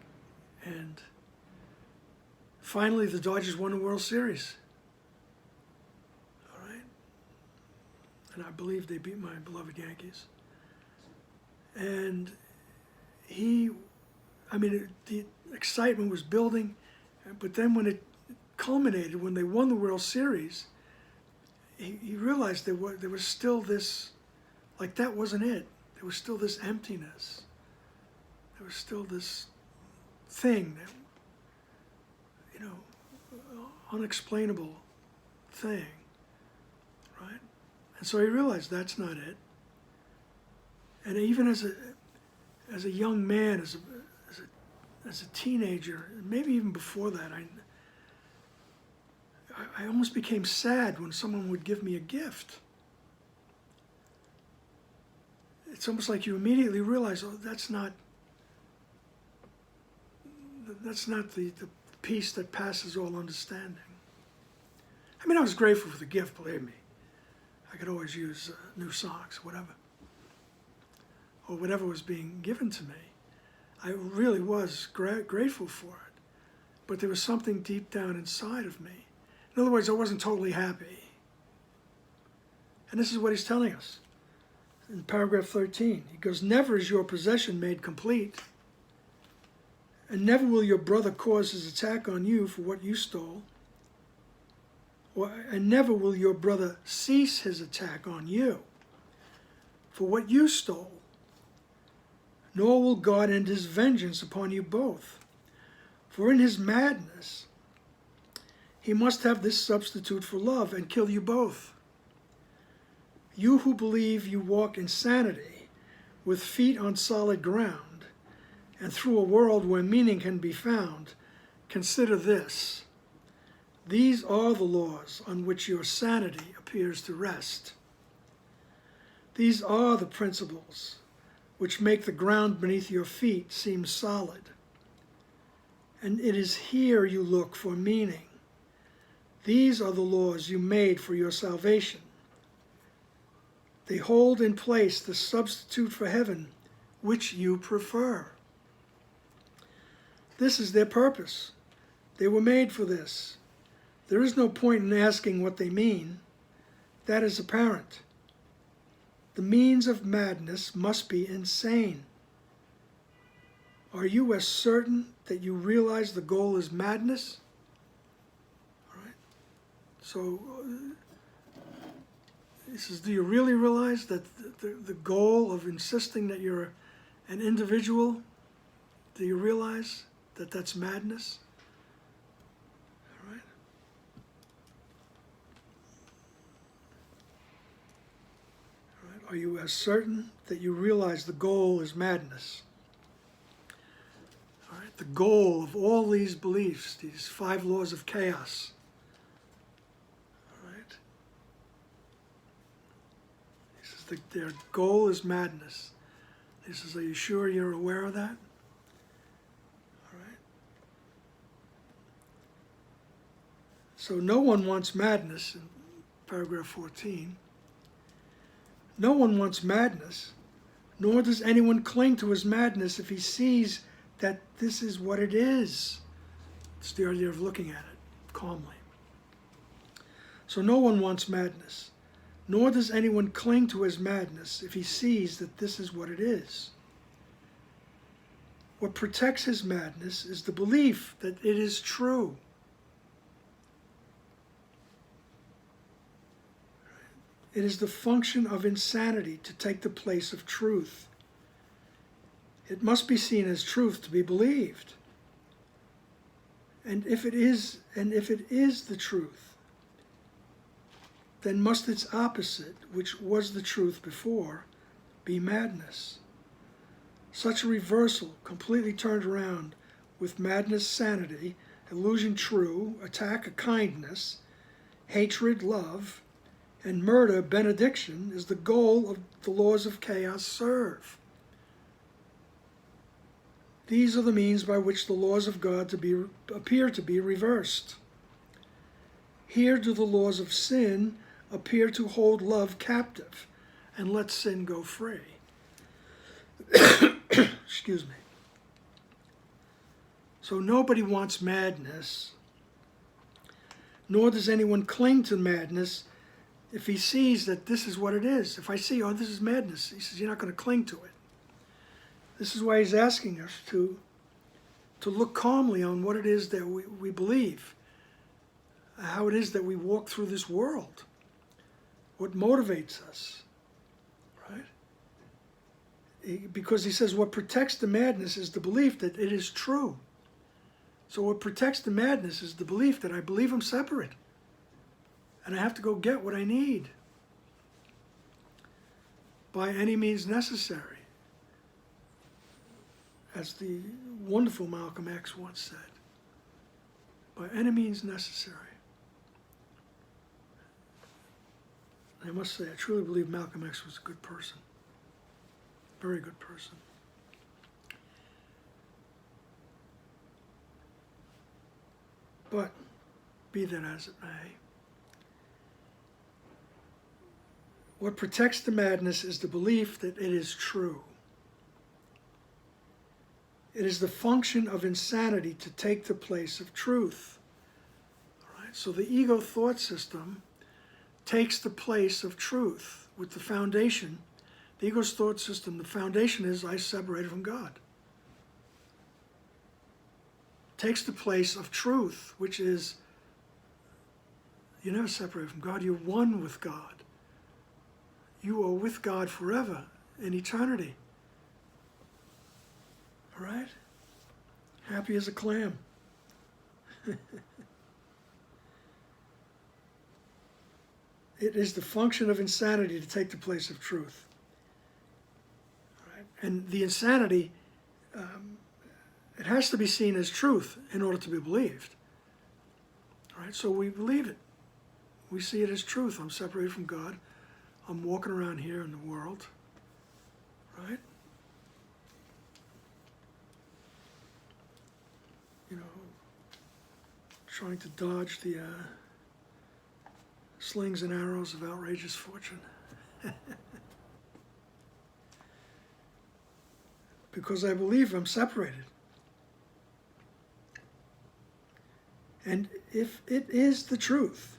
And finally, the Dodgers won the World Series. All right? And I believe they beat my beloved Yankees. And the excitement was building, but then when it culminated, when they won the World Series, he realized there was still this, like that wasn't it. There was still this emptiness. There was still this thing that, unexplainable thing, right? And so he realized that's not it. And even as a young man, as a teenager, maybe even before that, I almost became sad when someone would give me a gift. It's almost like you immediately realize, oh, that's not the peace that passes all understanding. I mean, I was grateful for the gift, believe me. I could always use new socks, whatever. Or whatever was being given to me. I really was grateful for it. But there was something deep down inside of me. In other words, I wasn't totally happy. And this is what he's telling us. In paragraph 13, he goes, never is your possession made complete, and never will your brother cause his attack on you for what you stole, and never will your brother cease his attack on you for what you stole, nor will God end his vengeance upon you both. For in his madness, he must have this substitute for love and kill you both. You who believe you walk in sanity, with feet on solid ground, and through a world where meaning can be found, consider this. These are the laws on which your sanity appears to rest. These are the principles which make the ground beneath your feet seem solid. And it is here you look for meaning. These are the laws you made for your salvation. They hold in place the substitute for heaven, which you prefer. This is their purpose. They were made for this. There is no point in asking what they mean. That is apparent. The means of madness must be insane. Are you as certain that you realize the goal is madness? All right. So, he says, do you really realize that the goal of insisting that you're an individual, do you realize that that's madness? Are you as certain that you realize the goal is madness? All right, the goal of all these beliefs, these 5 laws of chaos, all right, he says that their goal is madness. He says, are you sure you're aware of that? All right. So no one wants madness, in paragraph 14. No one wants madness, nor does anyone cling to his madness if he sees that this is what it is. It's the idea of looking at it calmly. So no one wants madness, nor does anyone cling to his madness if he sees that this is what it is. What protects his madness is the belief that it is true. It is the function of insanity to take the place of truth. It must be seen as truth to be believed. And if it is the truth, then must its opposite, which was the truth before, be madness. Such a reversal, completely turned around, with madness sanity, illusion true, attack a kindness, hatred love, and murder benediction, is the goal of the laws of chaos serve. These are the means by which the laws of God appear to be reversed. Here do the laws of sin appear to hold love captive and let sin go free. Excuse me. So nobody wants madness, nor does anyone cling to madness if he sees that this is what it is. If I see, oh, this is madness, he says, you're not going to cling to it. This is why he's asking us to look calmly on what it is that we believe, how it is that we walk through this world, what motivates us, right? Because he says what protects the madness is the belief that it is true. So what protects the madness is the belief that I believe I'm separate and I have to go get what I need by any means necessary. As the wonderful Malcolm X once said, by any means necessary. I must say, I truly believe Malcolm X was a good person. Very good person. But, be that as it may, what protects the madness is the belief that it is true. It is the function of insanity to take the place of truth. All right? So the ego thought system takes the place of truth with the foundation. The ego's thought system, the foundation is I separated from God. Takes the place of truth, which is you're never separated from God, you're one with God. You are with God forever in eternity. All right? Happy as a clam. It is the function of insanity to take the place of truth. All right? And the insanity, it has to be seen as truth in order to be believed. All right? So we believe it. We see it as truth. I'm separated from God. I'm walking around here in the world. Right? You know, trying to dodge the slings and arrows of outrageous fortune. Because I believe I'm separated. And if it is the truth,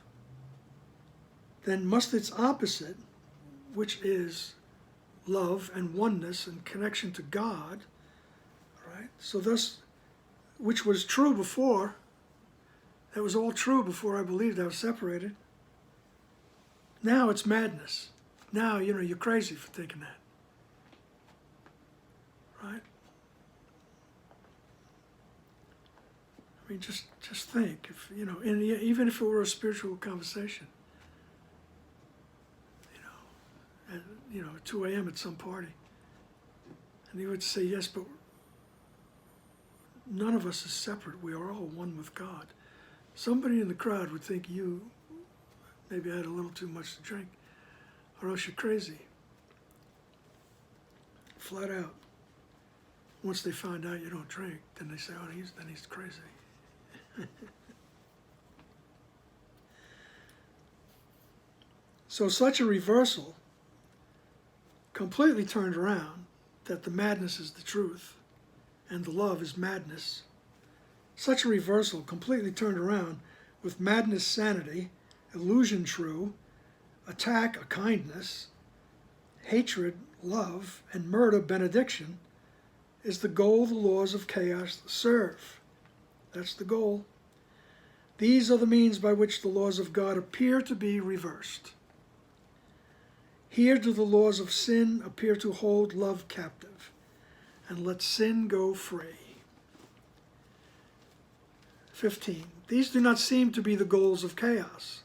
then must its opposite, which is love and oneness and connection to God, right? So thus, which was true before, that was all true before I believed I was separated. Now it's madness. Now, you're crazy for thinking that. Right? I mean, just think, if even if it were a spiritual conversation, at 2 a.m. at some party. And he would say, yes, but none of us is separate. We are all one with God. Somebody in the crowd would think you maybe had a little too much to drink, or else you're crazy. Flat out. Once they find out you don't drink, then they say, oh, he's crazy. So such a reversal completely turned around, that the madness is the truth and the love is madness. Such a reversal completely turned around with madness sanity, illusion true, attack a kindness, hatred love, and murder benediction is the goal the laws of chaos serve. That's the goal. These are the means by which the laws of God appear to be reversed. Here do the laws of sin appear to hold love captive, and let sin go free. 15. These do not seem to be the goals of chaos,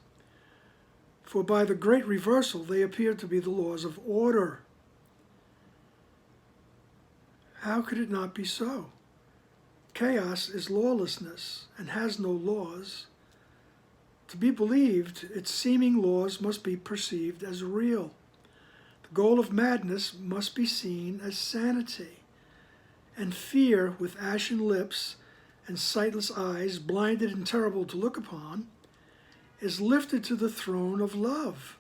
for by the great reversal they appear to be the laws of order. How could it not be so? Chaos is lawlessness and has no laws. To be believed, its seeming laws must be perceived as real. The goal of madness must be seen as sanity, and fear with ashen lips and sightless eyes, blinded and terrible to look upon, is lifted to the throne of love.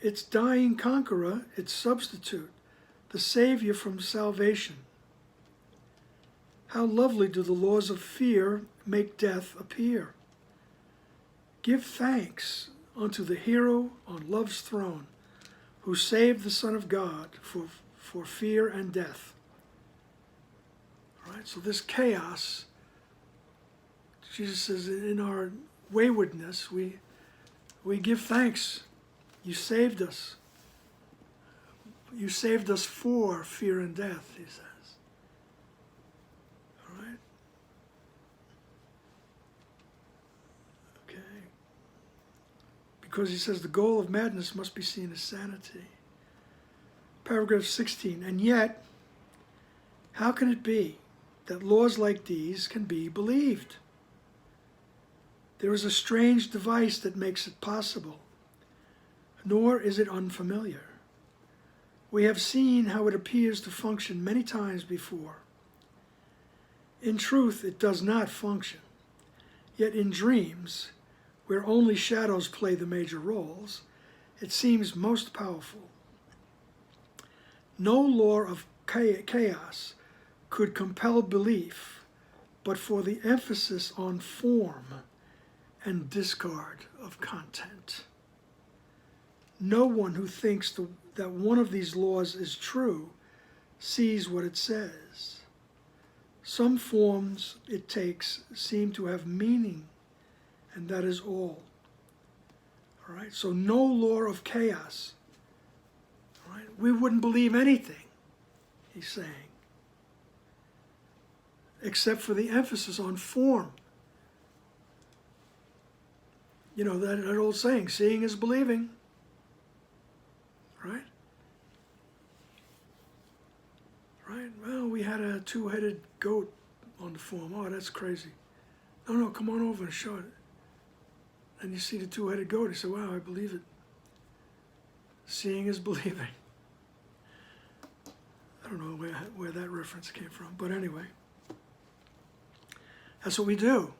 Its dying conqueror, its substitute, the Savior from salvation. How lovely do the laws of fear make death appear. Give thanks unto the hero on love's throne, who saved the Son of God for fear and death. All right, so this chaos, Jesus says, in our waywardness, we give thanks. You saved us. You saved us for fear and death, he says. All right? Okay. Because he says the goal of madness must be seen as sanity. Paragraph 16. And yet, how can it be that laws like these can be believed? There is a strange device that makes it possible, nor is it unfamiliar. We have seen how it appears to function many times before. In truth, it does not function. Yet in dreams, where only shadows play the major roles, it seems most powerful. No law of chaos could compel belief, but for the emphasis on form and discard of content. No one who thinks that one of these laws is true sees what it says. Some forms it takes seem to have meaning, and that is all. All right, so no law of chaos. All right, we wouldn't believe anything, he's saying, except for the emphasis on form. You know, that old saying, seeing is believing. Right? Right? Well, we had a two-headed goat on the form. Oh, that's crazy. No, come on over and show it. And you see the two-headed goat. You say, wow, I believe it. Seeing is believing. I don't know where that reference came from. But anyway, that's what we do.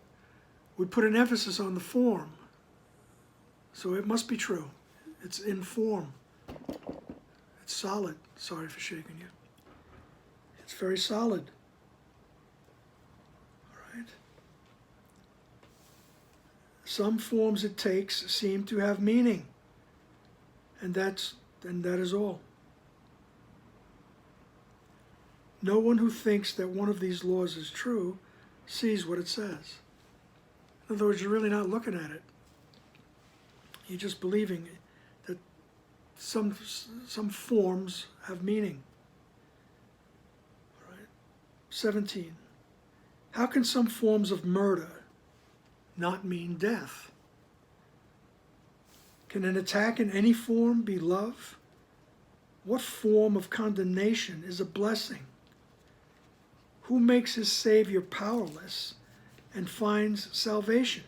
We put an emphasis on the form. So it must be true. It's in form. It's solid. Sorry for shaking you. It's very solid. All right. Some forms it takes seem to have meaning, and that is all. No one who thinks that one of these laws is true sees what it says. In other words, you're really not looking at it. You're just believing that some forms have meaning. All right. 17. How can some forms of murder not mean death? Can an attack in any form be love? What form of condemnation is a blessing? Who makes his Savior powerless and finds salvation?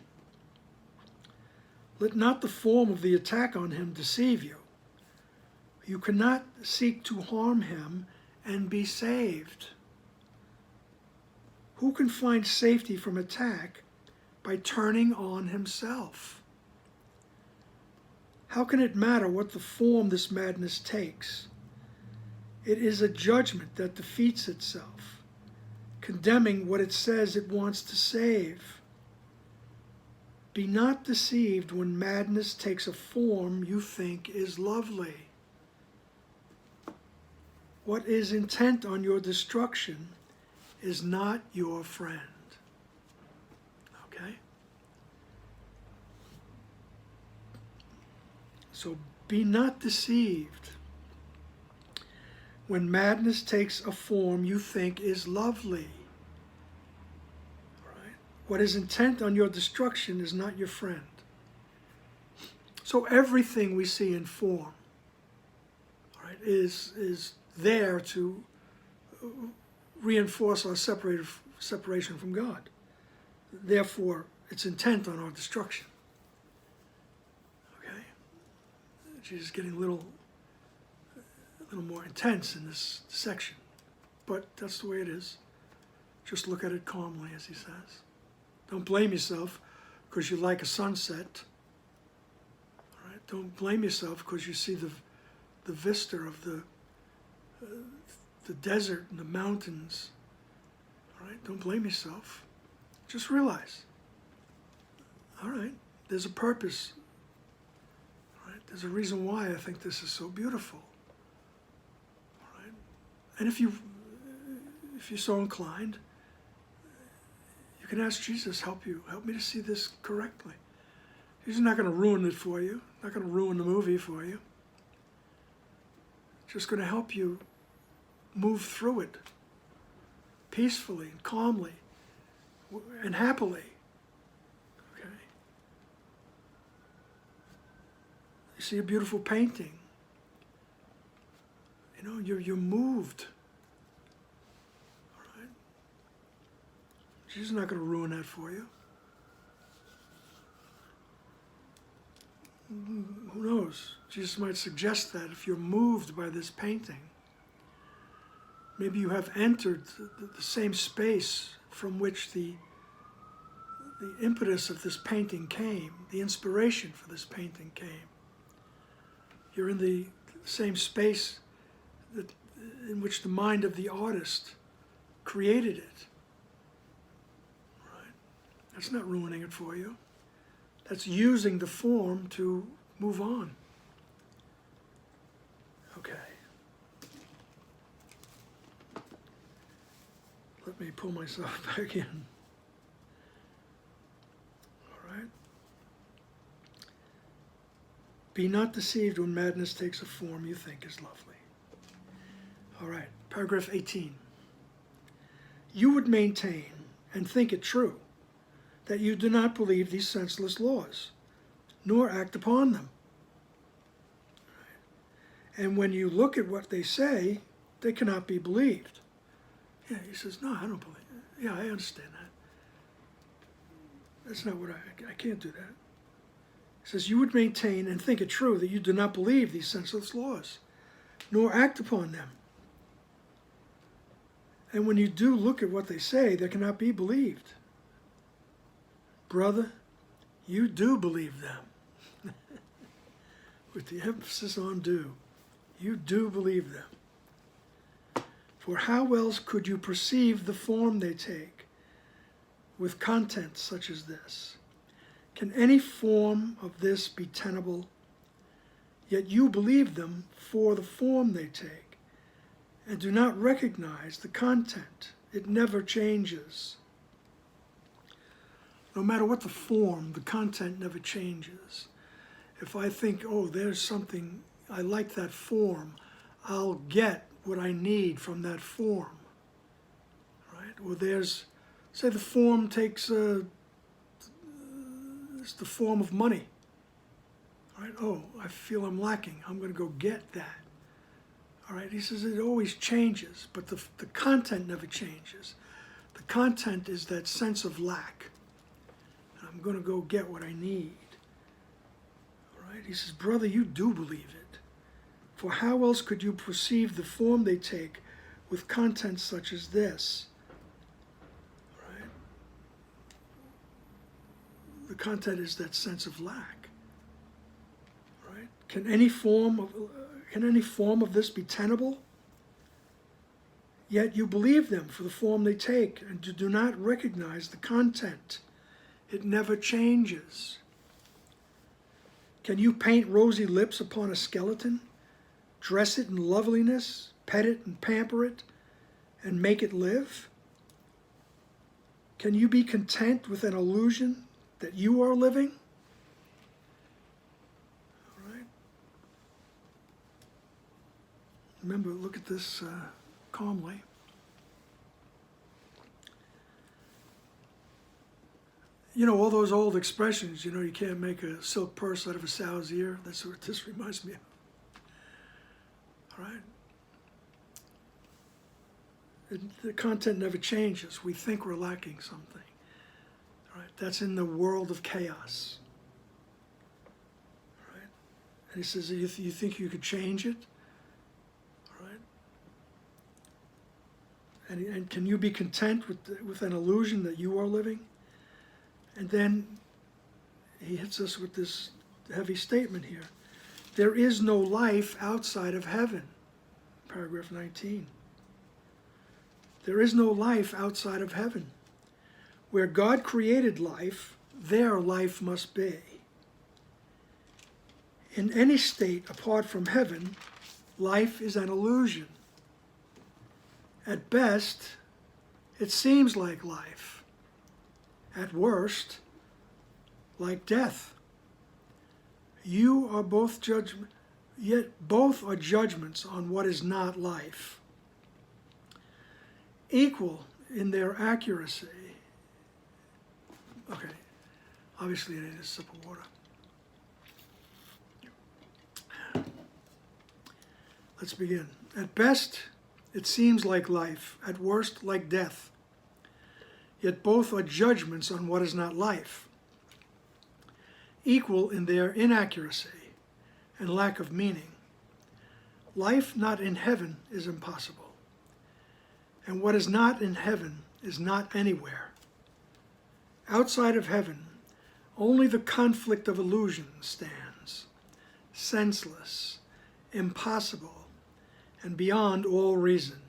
Let not the form of the attack on him deceive you. You cannot seek to harm him and be saved. Who can find safety from attack by turning on himself? How can it matter what the form this madness takes? It is a judgment that defeats itself, condemning what it says it wants to save. Be not deceived when madness takes a form you think is lovely. What is intent on your destruction is not your friend. Okay? So be not deceived when madness takes a form you think is lovely. Right? What is intent on your destruction is not your friend. So everything we see in form, right, is there to reinforce our separation from God. Therefore, it's intent on our destruction. Okay? Jesus is getting a little more intense in this section. But that's the way it is. Just look at it calmly, as he says. Don't blame yourself because you like a sunset. All right? Don't blame yourself because you see the vista of the desert and the mountains. All right? Don't blame yourself. Just realize, all right, there's a purpose. All right? There's a reason why I think this is so beautiful. All right? And if you're so inclined, you can ask Jesus, help me to see this correctly. He's not going to ruin it for you, not going to ruin the movie for you. Just going to help you move through it peacefully and calmly and happily. Okay? You see a beautiful painting. You know, you're moved. All right? Jesus is not going to ruin that for you. Who knows? Jesus might suggest that if you're moved by this painting, maybe you have entered the same space from which the impetus of this painting came, the inspiration for this painting came. You're in the same space in which the mind of the artist created it. Right? That's not ruining it for you. That's using the form to move on. Okay. Let me pull myself back in. All right. Be not deceived when madness takes a form you think is lovely. All right, paragraph 18. You would maintain and think it true that you do not believe these senseless laws, nor act upon them. And when you look at what they say, they cannot be believed. Yeah, he says, no, I don't believe it. Yeah, I understand that. That's not what I can't do that. He says, you would maintain and think it true that you do not believe these senseless laws, nor act upon them. And when you do look at what they say, they cannot be believed. Brother, you do believe them. With the emphasis on do. You do believe them. For how else could you perceive the form they take with content such as this? Can any form of this be tenable? Yet you believe them for the form they take, and do not recognize the content. It never changes. No matter what the form, the content never changes. If I think, oh, there's something, I like that form, I'll get what I need from that form. Right? Or there's, say the form takes it's the form of money. Right? Oh, I feel I'm lacking. I'm going to go get that. All right, he says it always changes, but the content never changes. The content is that sense of lack. I'm going to go get what I need. All right, he says, brother, you do believe it. For how else could you perceive the form they take with content such as this? Right? The content is that sense of lack. Right? Can any form of this be tenable? Yet you believe them for the form they take, and do not recognize the content. It never changes. Can you paint rosy lips upon a skeleton? Dress it in loveliness, pet it and pamper it, and make it live? Can you be content with an illusion that you are living? All right. Remember, look at this calmly. You know, all those old expressions, you know, you can't make a silk purse out of a sow's ear. That's what this reminds me of. All right? The content never changes. We think we're lacking something. All right? That's in the world of chaos. All right? And he says, you think you could change it? All right? And can you be content with an illusion that you are living? And then he hits us with this heavy statement here. There is no life outside of heaven. Paragraph 19. There is no life outside of heaven. Where God created life, there life must be. In any state apart from heaven, life is an illusion. At best, it seems like life. At worst, like death. You are both yet both are judgments on what is not life. Equal in their accuracy. Okay, obviously I need a sip of water. Let's begin. At best, it seems like life. At worst, like death. Yet both are judgments on what is not life, equal in their inaccuracy and lack of meaning. Life not in heaven is impossible, and what is not in heaven is not anywhere. Outside of heaven, only the conflict of illusion stands, senseless, impossible, and beyond all reason,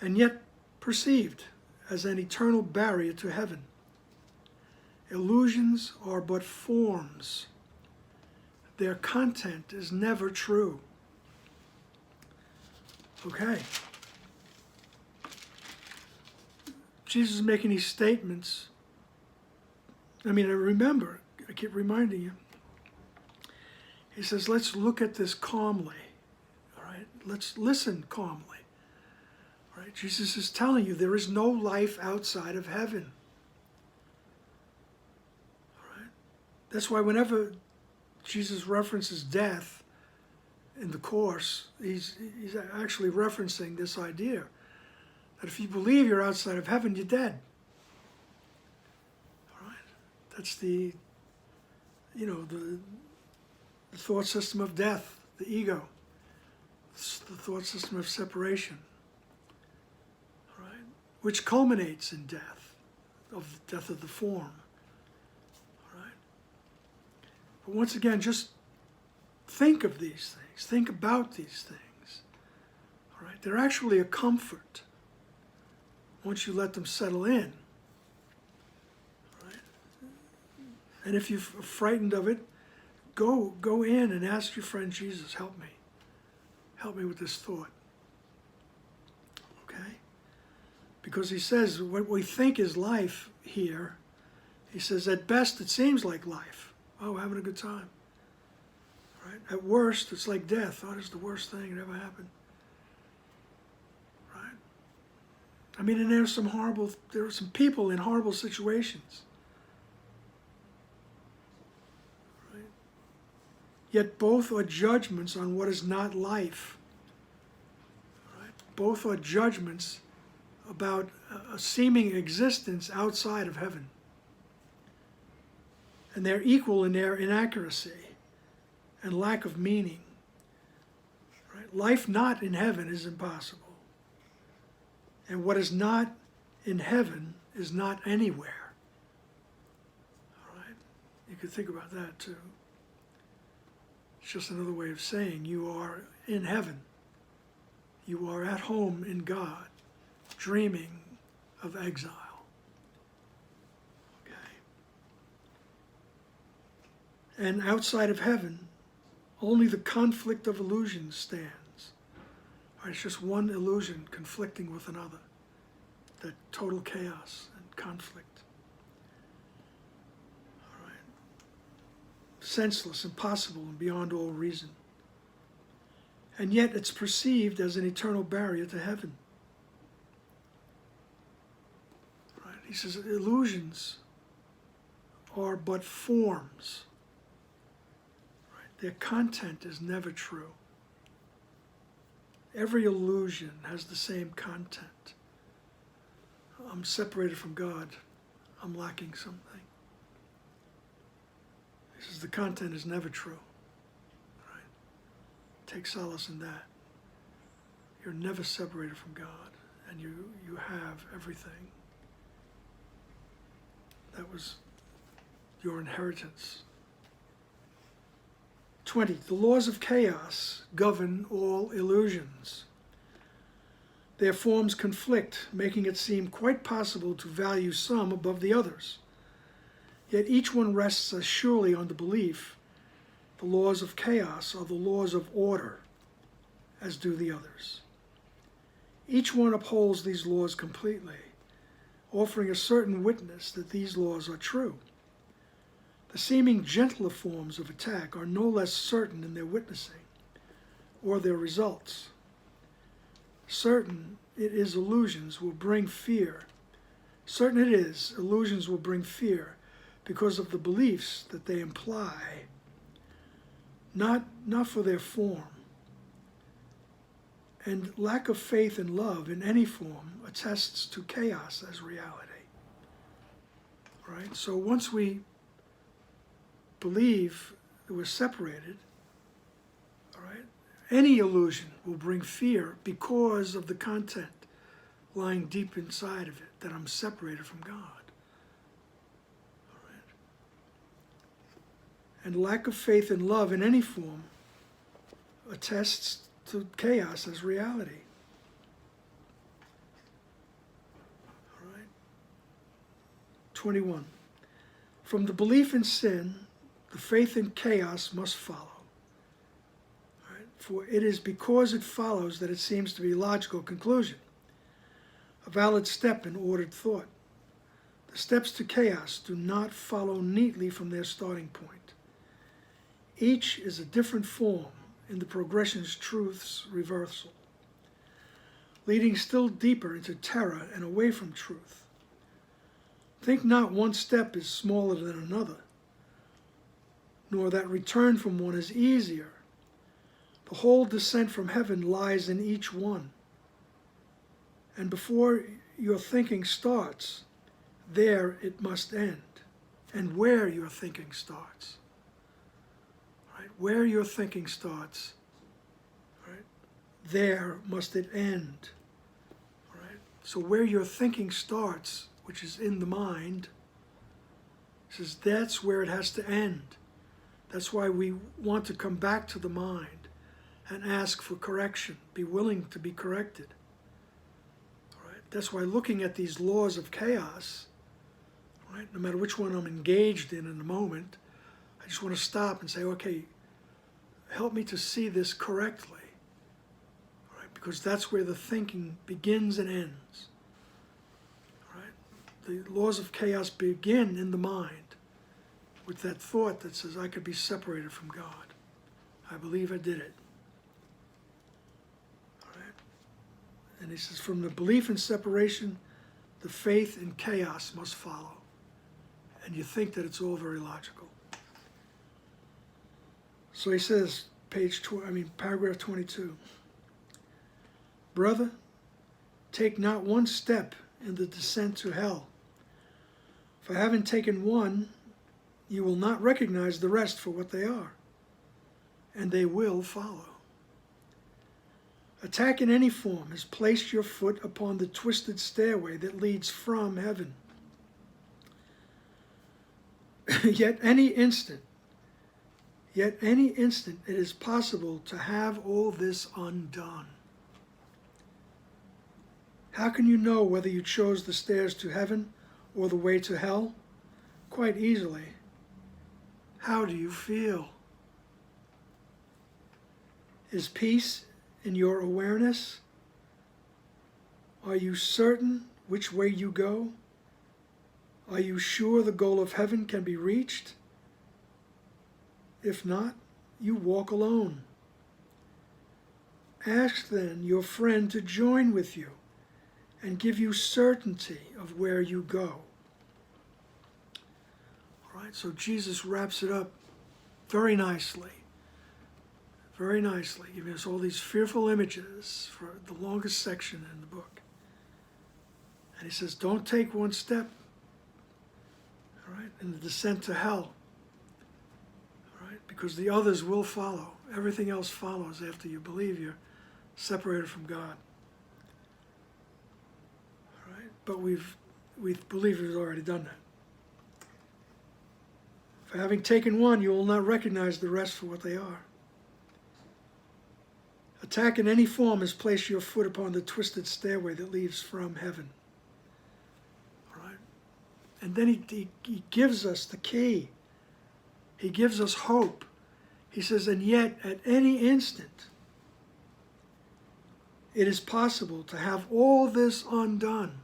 and yet perceived as an eternal barrier to heaven. Illusions are but forms. Their content is never true. Okay. Jesus is making these statements. I mean, remember, I keep reminding you. He says, let's look at this calmly. All right? Let's listen calmly. Right? Jesus is telling you there is no life outside of heaven. All right? That's why whenever Jesus references death in the Course, he's actually referencing this idea that if you believe you're outside of heaven, you're dead. All right? That's the thought system of death, the ego, it's the thought system of separation. Which culminates in death of the form. All right? But once again, just think of these things. Think about these things. All right? They're actually a comfort once you let them settle in. All right? And if you're frightened of it, go in and ask your friend Jesus, help me. Help me with this thought. Because he says what we think is life here, he says at best it seems like life. Oh, having a good time. Right? At worst, it's like death. Oh, it's the worst thing that ever happened. Right? I mean, and there are some people in horrible situations. Right? Yet both are judgments on what is not life. Both are judgments about a seeming existence outside of heaven. And they're equal in their inaccuracy and lack of meaning. Right? Life not in heaven is impossible. And what is not in heaven is not anywhere. All right? You could think about that too. It's just another way of saying you are in heaven. You are at home in God, dreaming of exile. Okay. And outside of heaven, only the conflict of illusions stands. All right, it's just one illusion conflicting with another. That total chaos and conflict. All right. Senseless, impossible, and beyond all reason. And yet it's perceived as an eternal barrier to heaven. Right? He says illusions are but forms. Right? Their content is never true. Every illusion has the same content. I'm separated from God. I'm lacking something. He says the content is never true. Take solace in that. You're never separated from God, and you have everything. That was your inheritance. 20. The laws of chaos govern all illusions. Their forms conflict, making it seem quite possible to value some above the others. Yet each one rests as surely on the belief the laws of chaos are the laws of order, as do the others. Each one upholds these laws completely, offering a certain witness that these laws are true. The seeming gentler forms of attack are no less certain in their witnessing or their results. Certain it is illusions will bring fear. Certain it is illusions will bring fear because of the beliefs that they imply, not for their form. And lack of faith and love in any form attests to chaos as reality. Right? So once we believe that we're separated, all right, any illusion will bring fear because of the content lying deep inside of it, that I'm separated from God. All right? And lack of faith and love in any form attests to chaos as reality. All right. 21. From the belief in sin, the faith in chaos must follow. All right. For it is because it follows that it seems to be a logical conclusion, a valid step in ordered thought. The steps to chaos do not follow neatly from their starting point. Each is a different form in the progression's truth's reversal, leading still deeper into terror and away from truth. Think not one step is smaller than another, nor that return from one is easier. The whole descent from heaven lies in each one. And before your thinking starts, there it must end. And where your thinking starts. Right? Where your thinking starts, right? There must it end. Right? So where your thinking starts, which is in the mind, says that's where it has to end. That's why we want to come back to the mind and ask for correction, be willing to be corrected. That's why looking at these laws of chaos, right, no matter which one I'm engaged in the moment, I just want to stop and say, okay, help me to see this correctly, right? Because that's where the thinking begins and ends. Right? The laws of chaos begin in the mind with that thought that says, I could be separated from God. I believe I did it. And he says, from the belief in separation, the faith in chaos must follow. And you think that it's all very logical. So he says, paragraph 22. Brother, take not one step in the descent to hell. For having taken one, you will not recognize the rest for what they are, and they will follow. Attack in any form has placed your foot upon the twisted stairway that leads from heaven. Yet any instant it is possible to have all this undone. How can you know whether you chose the stairs to heaven or the way to hell? Quite easily. How do you feel? Is peace in your awareness? Are you certain which way you go? Are you sure the goal of heaven can be reached? If not, you walk alone. Ask then your friend to join with you and give you certainty of where you go. All right, so Jesus wraps it up very nicely, giving us all these fearful images for the longest section in the book. And he says, don't take one step, all right, in the descent to hell, all right, because the others will follow. Everything else follows after you believe you're separated from God. All right, but we believe we've already done that. For having taken one, you will not recognize the rest for what they are. Attack in any form has placed your foot upon the twisted stairway that leads from heaven. All right? And then he gives us the key. He gives us hope. He says, and yet at any instant, it is possible to have all this undone.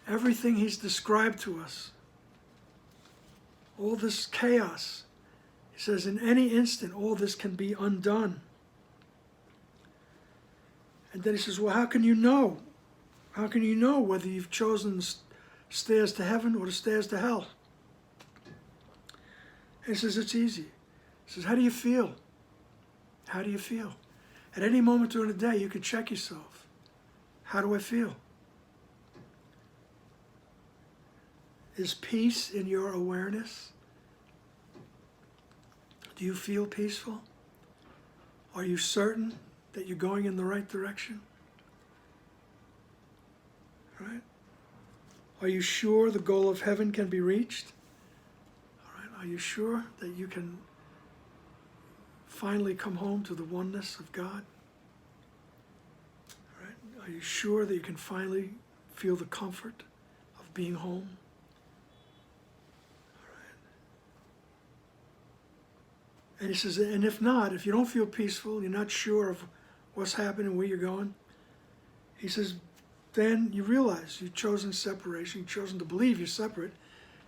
Everything he's described to us, all this chaos, he says, in any instant, all this can be undone. And then he says, well, how can you know? How can you know whether you've chosen the stairs to heaven or the stairs to hell? And he says, it's easy. He says, how do you feel? How do you feel? At any moment during the day, you can check yourself. How do I feel? Is peace in your awareness? Do you feel peaceful? Are you certain that you're going in the right direction? Right? Are you sure the goal of heaven can be reached? All right. Are you sure that you can finally come home to the oneness of God? All right. Are you sure that you can finally feel the comfort of being home? And he says, and if not, if you don't feel peaceful, you're not sure of what's happening, where you're going, he says, then you realize you've chosen separation, you've chosen to believe you're separate,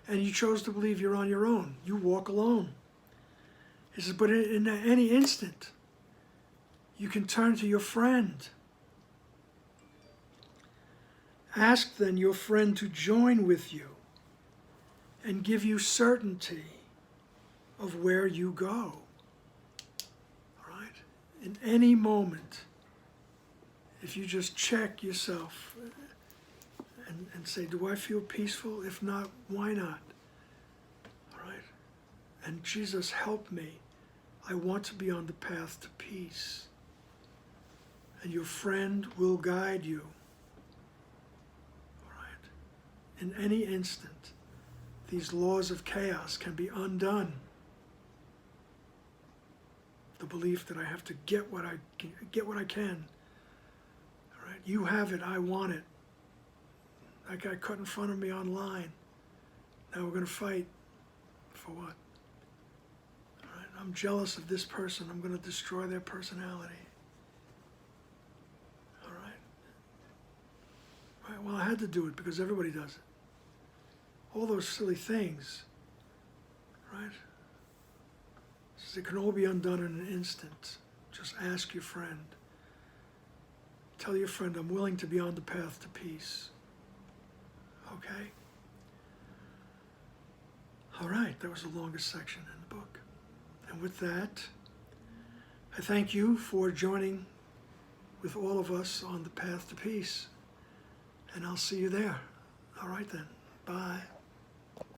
and you chose to believe you're on your own. You walk alone. He says, but in any instant, you can turn to your friend. Ask then your friend to join with you and give you certainty of where you go. All right? In any moment, if you just check yourself and say, do I feel peaceful? If not, why not? All right? And Jesus, help me. I want to be on the path to peace. And your friend will guide you. All right? In any instant, these laws of chaos can be undone. The belief that I have to get what I can. All right, you have it, I want it. That guy cut in front of me online. Now we're going to fight. For what? All right, I'm jealous of this person. I'm going to destroy their personality. All right. All right. Well, I had to do it because everybody does it. All those silly things. Right? It can all be undone in an instant. Just ask your friend. Tell your friend, I'm willing to be on the path to peace. Okay? All right, that was the longest section in the book. And with that, I thank you for joining with all of us on the path to peace. And I'll see you there. All right then. Bye.